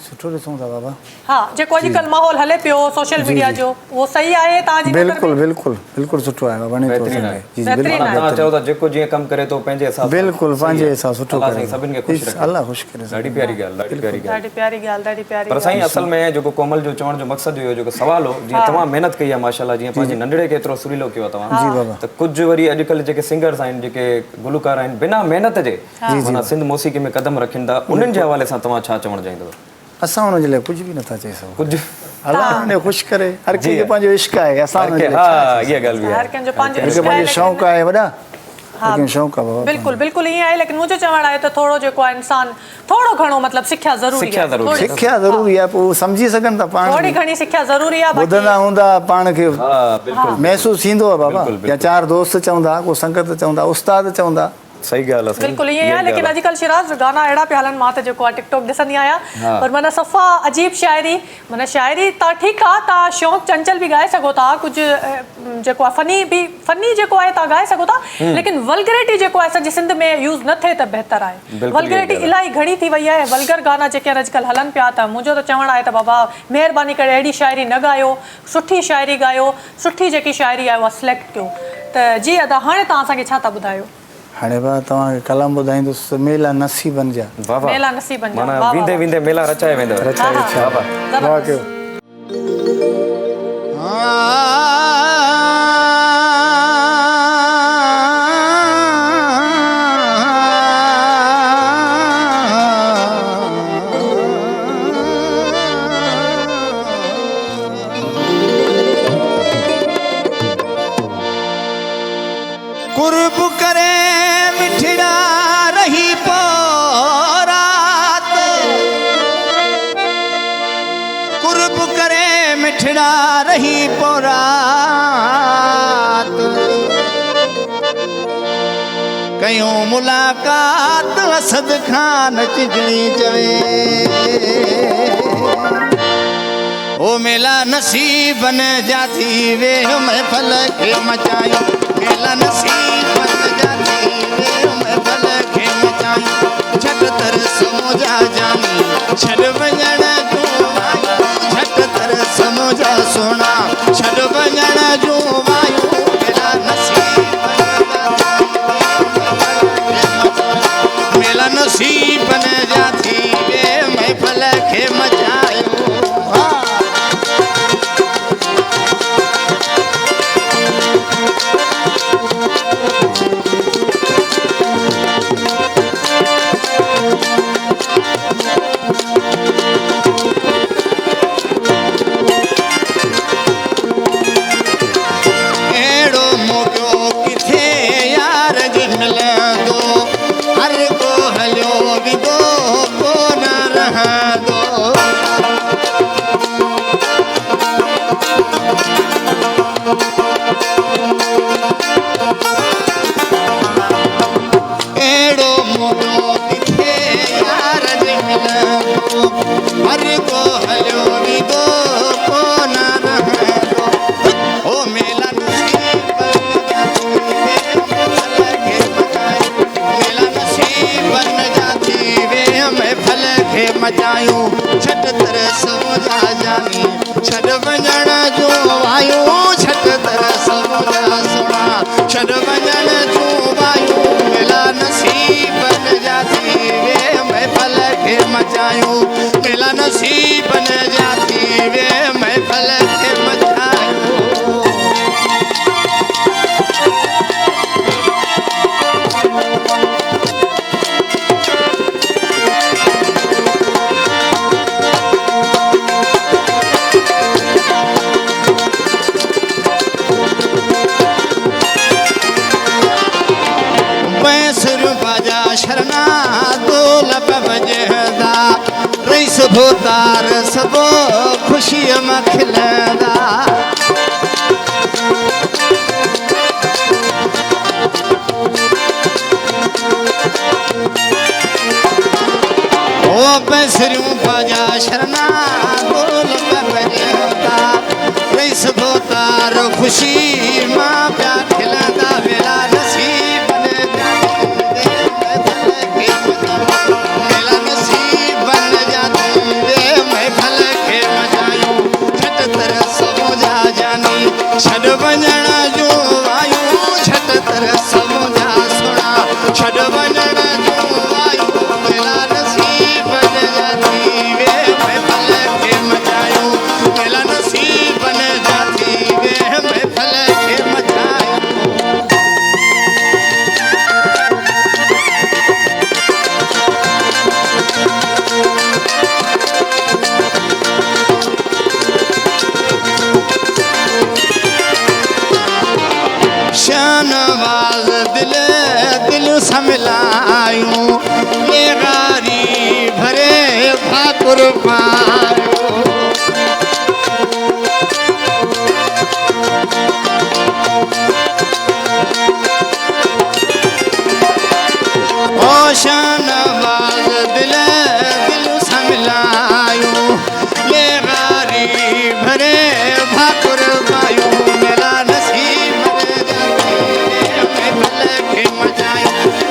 सुठो ॾिसूं था बाबा हा जेको अॼुकल्ह माहौल हले पियो सोशल मीडिया जो उहो सही आहे तव्हांजी नज़र में? बिल्कुलु बिल्कुलु बिल्कुलु सुठो आहे वणे थो बहितरीनु आहे। जी, जी, बहितरीनु बिल्कुलु आहे। तव्हां चओ था जेको जीअं कमु करे थो पंहिंजे हिसाब सां बिल्कुलु पंहिंजे सही आहे। हिसाब सुठो अल्लाह करे साईं सभिनि खे ख़ुशि रखे अल्लाह ख़ुशि करे ॾाढी प्यारी ॻाल्हि ॾाढी प्यारी ॻाल्हि ॾाढी प्यारी ॻाल्हि ॾाढी प्यारी पर साईं असल में जेको कोमल जो चवण जो मक़सदु हुयो जेको सवाल हो जीअं तव्हां महिनत कई आहे माशाल्लाह जीअं पंहिंजे नंढड़े खे एतिरो सुरीलो कयो आहे तव्हां जी बाबा त कुझु वरी अॼुकल्ह जेके सिंगर्स आहिनि जेके गुलकार आहिनि बिना महिनत जे माना सिंध मौसीक़ी में क़दम रखनि था उन्हनि जे हवाले सां तव्हां छा चवणु चाहींदव असां हुनजे लाइ कुझु बि नथा चई सघूं कुझु अलाह हुन ख़ुशि करे हर कंहिंखे पंहिंजो इश्क आहे असां हर हुनजे के- लाइ छा हा चई इहा ॻाल्हि बि हर आहे कंहिंजो पंहिंजो हिकु इश्क आहे, पंहिंजो लेकिन- शौक़ु आहे वॾा लेकिन शौक़ु आहे बाबा बिल्कुलु बिल्कुलु ईअं आहे लेकिन मुंहिंजो चवणु आहे त थोरो जेको आहे इंसान थोरो घणो मतिलबु सिख्या ज़रूरी सिख्या आहे ज़रूरी थोरी- सिख्या ज़रूरी आहे पोइ सम्झी सघनि था पाण थोरी बि। घणी सिख्या ज़रूरी आहे बाक़ी- ॿुधंदा हूंदा पाण खे हा बिल्कुलु महसूसु थींदो आहे बाबा बिल्कुलु, या चार दोस्त चवंदा को संगत चवंदा उस्ताद चवंदा सही ॻाल्हि आहे साईं। बिल्कुलु ईअं इहा आहे लेकिन ॻाल्हि आहे। अॼुकल्ह शिराज गाना अहिड़ा पिया हलनि मां त जेको आहे टिकटॉक ॾिसंदी आहियां पर माना सफ़ा अजीब शाइरी माना शाइरी तव्हां ठीकु आहे तव्हां शौक़ु चंचल बि ॻाए सघो था कुझु जेको आहे फनी जेको आहे तव्हां ॻाए सघो था लेकिन वल्गरिटी जेको आहे असांजी सिंध में यूज़ न थिए त बहितर आहे बिल्कुलु वल्गरिटी इहा ॻाल्हि इलाही घणी थी वई आहे वल्गर गाना जेके आहिनि अॼुकल्ह हलनि पिया त मुंहिंजो त चवणु आहे त बाबा महिरबानी करे अहिड़ी शाइरी न ॻायो सुठी शाइरी ॻायो सुठी जेकी शाइरी आहे उहा सिलेक्ट कयो त जी अदा हाणे तव्हां असांखे छा था ॿुधायो हाणे बा तव्हांखे कलाम ॿुधाईंदुसि मेला नसीबनि जा वाह वाह मेला नसीबनि जा, माना वाह, वाह, वेंदे वाह। वेंदे मेला रचाए वेंदव रचाए हा, छा वाह वाह वाह कयो कुर्ब करे मिठड़ा रही पोरात कुर्ब करे मिठड़ा रही पोरात कयूं मुलाकात असद खान चिजणी चवे ओ मेला नसीबन जाती वे महफल के मचायो मेला नसीबन जाती वे महफल के मचायो झट तरस मोजा जानी छड़ वञण जो वायो झट तरस मोजा सोना छड़ वञण जो वायो मेला नसीबन मेला नसीबन जाती वे महफल के मचायो एड़ो मोगो किथे यार जी मिलंदो हर को हलियो विदो को न रहंदो एड़ो मोगो किथे यार जी मिलंदो हर को हलियो विदो को न रहंदो ओ मेला मचायूं छट तरस मोजा जानी छड़ वञण जो वायूं छट तरस मोजा सोना छड़ वञण जूं वायूं मिला नसीबन जा थी वे महफ़िल खे मचायूं मिला नसीबन जा थी वे महफ़िल खे मचायूं शरणा दोल बजदा रईस भोतार सबो खुशी में खिलदा ओ पैसरियों बाजा शरणा दोल बजदा रईस भोतार खुशी मां प्या खिलदा वेला नसीब छड़ वञण जूं वायूं झट तर समुझा सुणा छड़ वञण जूं वायूं मिला नसीबन जा थी वे महफ़िल खे मचायूं मिला नसीबन जा थी वे महफ़िल खे मचायूं शानवाज़ दिल दिल समिलायूं ये गारी भरे भाकुर पायूं ओ शानवाज़ दिल दिल समिलायूं ये गारी भरे भाकुर पायूं मिला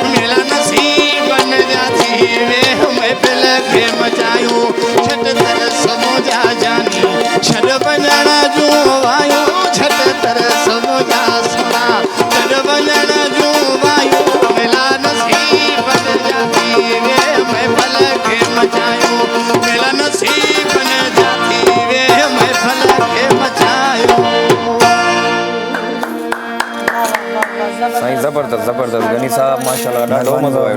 मिला नसीबन जा थी वे महफ़िल खे मचायूं झट तर समोजा जानी छड़ वञण जूं वायूं झट तर समोजा सुणा छड़ वञण जूं वायूं मिला नसीबन जा थी वे महफ़िल खे मचायूं मिला नसीबन जा थी वे महफ़िल खे मचायूं साईं ज़बरदस्त गनी साहब माशाल्लाह ॾाढो मज़ो आयो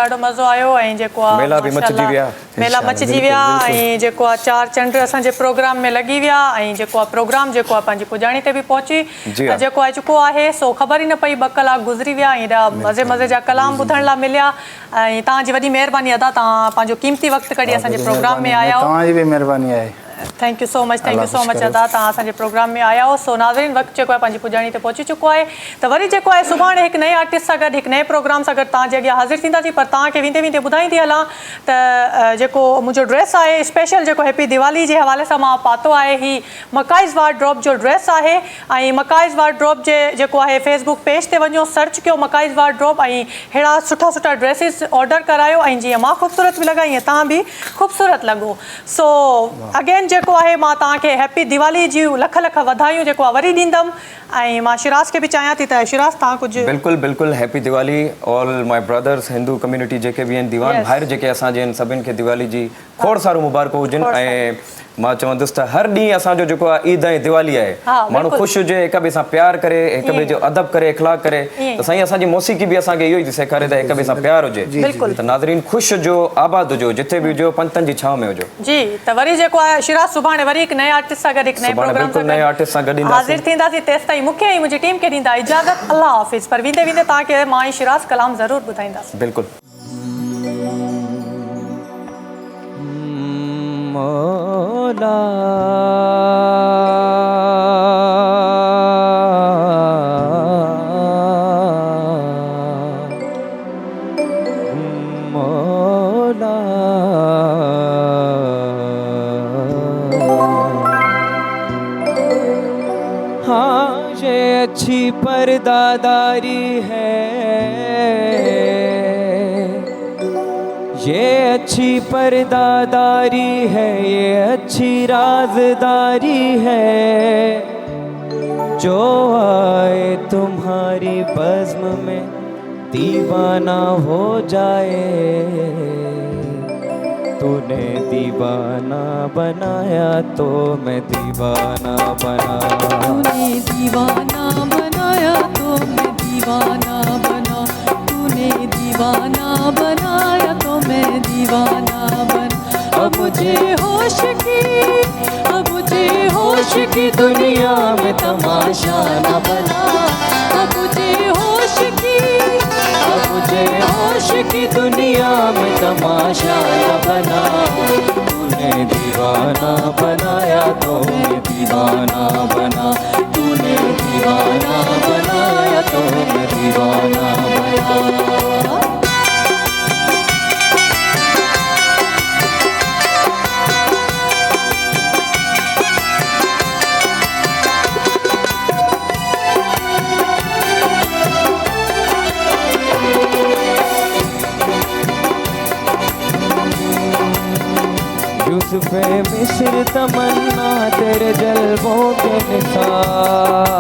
ॾाढो मज़ो आयो ऐं जेको आहे मेला बि मचिजी विया मेला मचिजी विया ऐं जेको आहे 4 चंड असांजे प्रोग्राम में लॻी विया ऐं जेको आहे प्रोग्राम जेको आहे पंहिंजी पुॼाणी ते बि पहुची जेको आहे चुको आहे सो ख़बर ई न पई 2 कलाक गुज़री विया ऐं एॾा मज़े जा कलाम ॿुधण लाइ मिलिया ऐं तव्हांजी वॾी महिरबानी अदा तव्हां पंहिंजो क़ीमती वक़्तु कढी असांजे प्रोग्राम में आया हो तव्हांजी बि महिरबानी आहे थैंक यू सो मच अदा तव्हां असांजे प्रोग्राम में आया हो सो नाज़रीन वक़्तु जेको आहे पंहिंजी पुॼाणी ते पहुची चुको आहे त वरी जेको आहे सुभाणे हिकु नए आर्टिस्ट सां गॾु हिकु नए प्रोग्राम सां गॾु तव्हांजे अॻियां हाज़िर थींदासीं पर तव्हांखे वेंदे ॿुधाईंदी हलां त जेको मुंहिंजो ड्रेस आहे स्पेशल जेको हैप्पी दिवाली जे हवाले सां मां पातो आहे ही मकाइज़ वार्डरोब जो ड्रेस आहे ऐं मकाइज़ वार्डरोब जे जेको आहे फेसबुक पेज ते वञो सर्च कयो मकाइज़ वार्डरोब ऐं अहिड़ा सुठा ड्रेसिस ऑर्डर करायो ऐं जीअं मां ख़ूबसूरत बि लॻा ईअं तव्हां बि ख़ूबसूरत लॻो सो अगेन जेको आहे मां तव्हांखे हैप्पी दिवाली जूं लख वाधायूं जेको आहे वरी ॾींदमि ऐं मां शिराज खे बि चाहियां थी त शिराज तव्हां कुझु बिल्कुलु happy Diwali all my brothers Hindu community जेके बि आहिनि दीवान भाइर जेके असांजे आहिनि सभिनि खे दिवाली जी खोड़ सारूं मुबारकूं हुजनि ऐं मां चवंदुसि त हर ॾींहुं असांजो जेको आहे ईद ऐं दिवाली आहे माण्हू ख़ुशि हुजे हिक ॿिए सां प्यार करे हिक ॿिए जो अदब करे इख़लाक़ करे त साईं असांजी मौसीक़ी बि असांखे इहो ई थी सेखारे त हिक ॿिए सां प्यार हुजे त नाज़रीन ख़ुशि हुजो आबाद हुजो जिथे बि हुजो पंतनि जी छांव में हुजो जी त वरी जेको आहे शिराज सुभाणे वरी हिकु नए आर्टिस्ट सां गॾु हिकु नए प्रोग्राम हाज़िर थींदासीं तेसि ताईं मूंखे ऐं मुंहिंजी टीम खे ॾींदा इजाज़त अल्लाह हाफ़िज़ पर वेंदे तव्हांखे मां ऐं शिराज कलाम ज़रूरु ॿुधाईंदासीं बिल्कुलु मौला मौला हाँ ये अच्छी पर्दादारी है ये अच्छी पर्दादारी है ये अच्छी राज़दारी है जो आए तुम्हारी बज़्म में दीवाना हो जाए, तूने दीवाना बनाया तो मैं दीवाना बना। तूने दीवाना बनाया तो मैं दीवाना बना, तूने दीवाना बनाया तो मैं दीवाना बना। अब मुझे होश की दुनिया में तमाशा न बना। अब मुझे होश की दुनिया में तमाशा न बना। तूने दीवाना बनाया तो मैं दीवाना बना, तूने दीवाना बनाया तो मैं दीवाना बना। यूसुफ़े मिस्र तमन्ना तेरे जलवों के निसार।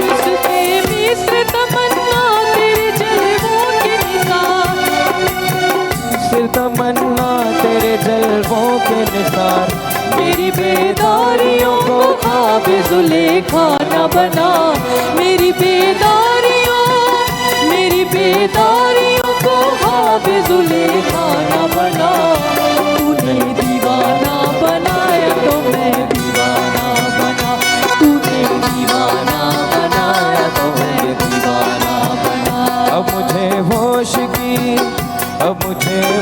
यूसुफ़े मिस्र तमन्ना तेरे जलवों के निसार। मिस्र तमन्ना तेरे जलवों के निसार। मेरी बेदारियों को ख्वाब ज़ुलेखा न बना। मेरी बेदारियों को ख्वाब ज़ुलेखा न बना। तूने दीवाना बनाया तो मैं दीवाना बना, तूने दीवाना बनाया तो मैं दीवाना बना। अब मुझे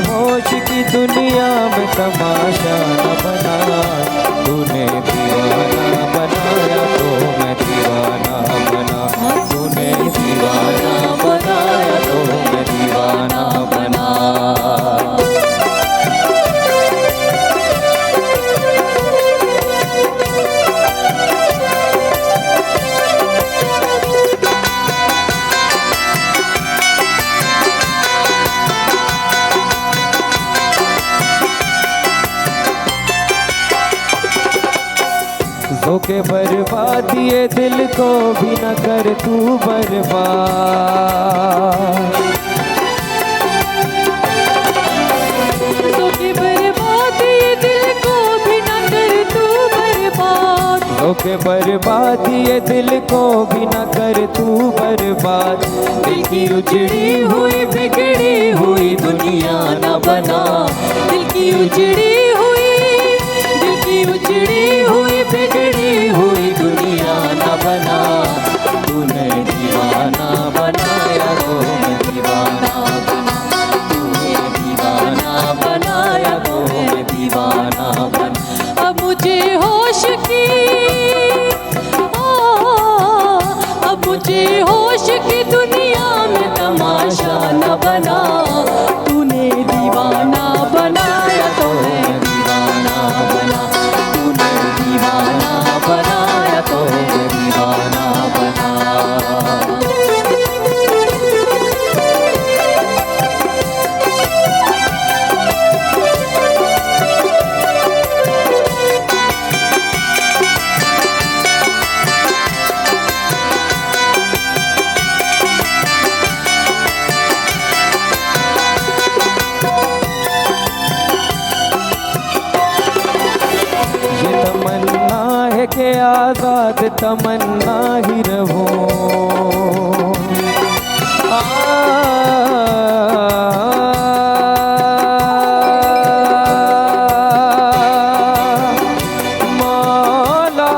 होश की दुनिया में तमाशा न बना। तूने दीवाना बनाया तो मैं दीवाना बना, तूने दीवाना बनाया तो मैं दीवाना बना। धोखे बर्बाद ये दिल को भी न कर तू बर्बाद। धोखे बर्बाद ये दिल को भी न कर तू बर्बाद। धोखे बर्बाद ये दिल को भी न कर तू बर्बाद। दिल की उजड़ी हुई बिगड़ी हुई दुनिया न बना। दिल की उजड़ी हुई बिगड़ी हुई दुनिया न बना। तूने दीवाना बनाया तो मैं दीवाना बना, तूने दीवाना बनाया तो मैं दीवाना बना। अब मुझे होश की दुनिया में तमाशा न बना। तूने दीवाना बनाया तो मैं दीवाना बना, तूने दीवाना बनाया तो मैं दीवाना बना। के आजाद तमन्ना ही रहो। मौला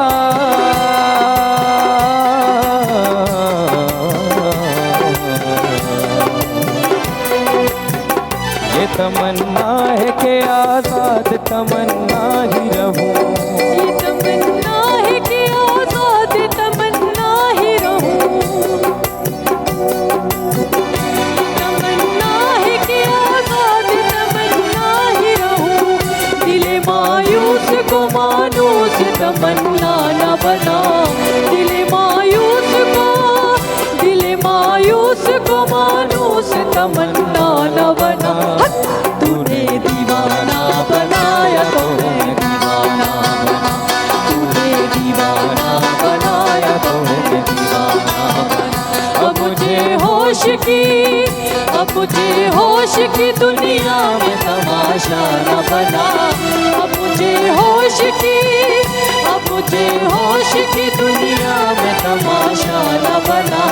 ये तमन्ना है कि आजाद तमन्ना ही रहो। की, अब मुझे होश की दुनिया में तमाशा न बना, अब मुझे होश की, अब मुझे होश की दुनिया में तमाशा न बना।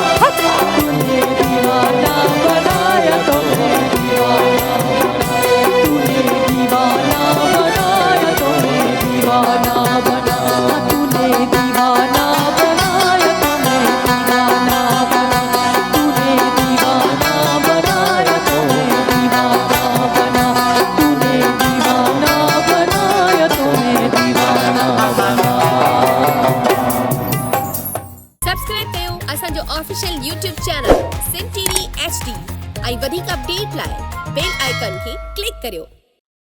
तूने दीवाना बनाया तो मैं दीवाना, तूने दीवाना बनाया तो मैं दीवाना बना, तूने दीवाना बनाया तो मैं दीवाना बना, तूने दीवाना बनाया तो मैं दीवाना बना, तूने दीवाना बनाया तो मैं दीवाना बना। सब्सक्राइब कयो असांजो official YouTube channel Sindh TV HD ऐं वधीक अपडेट लाइ बेल आइकन खे क्लिक करियो।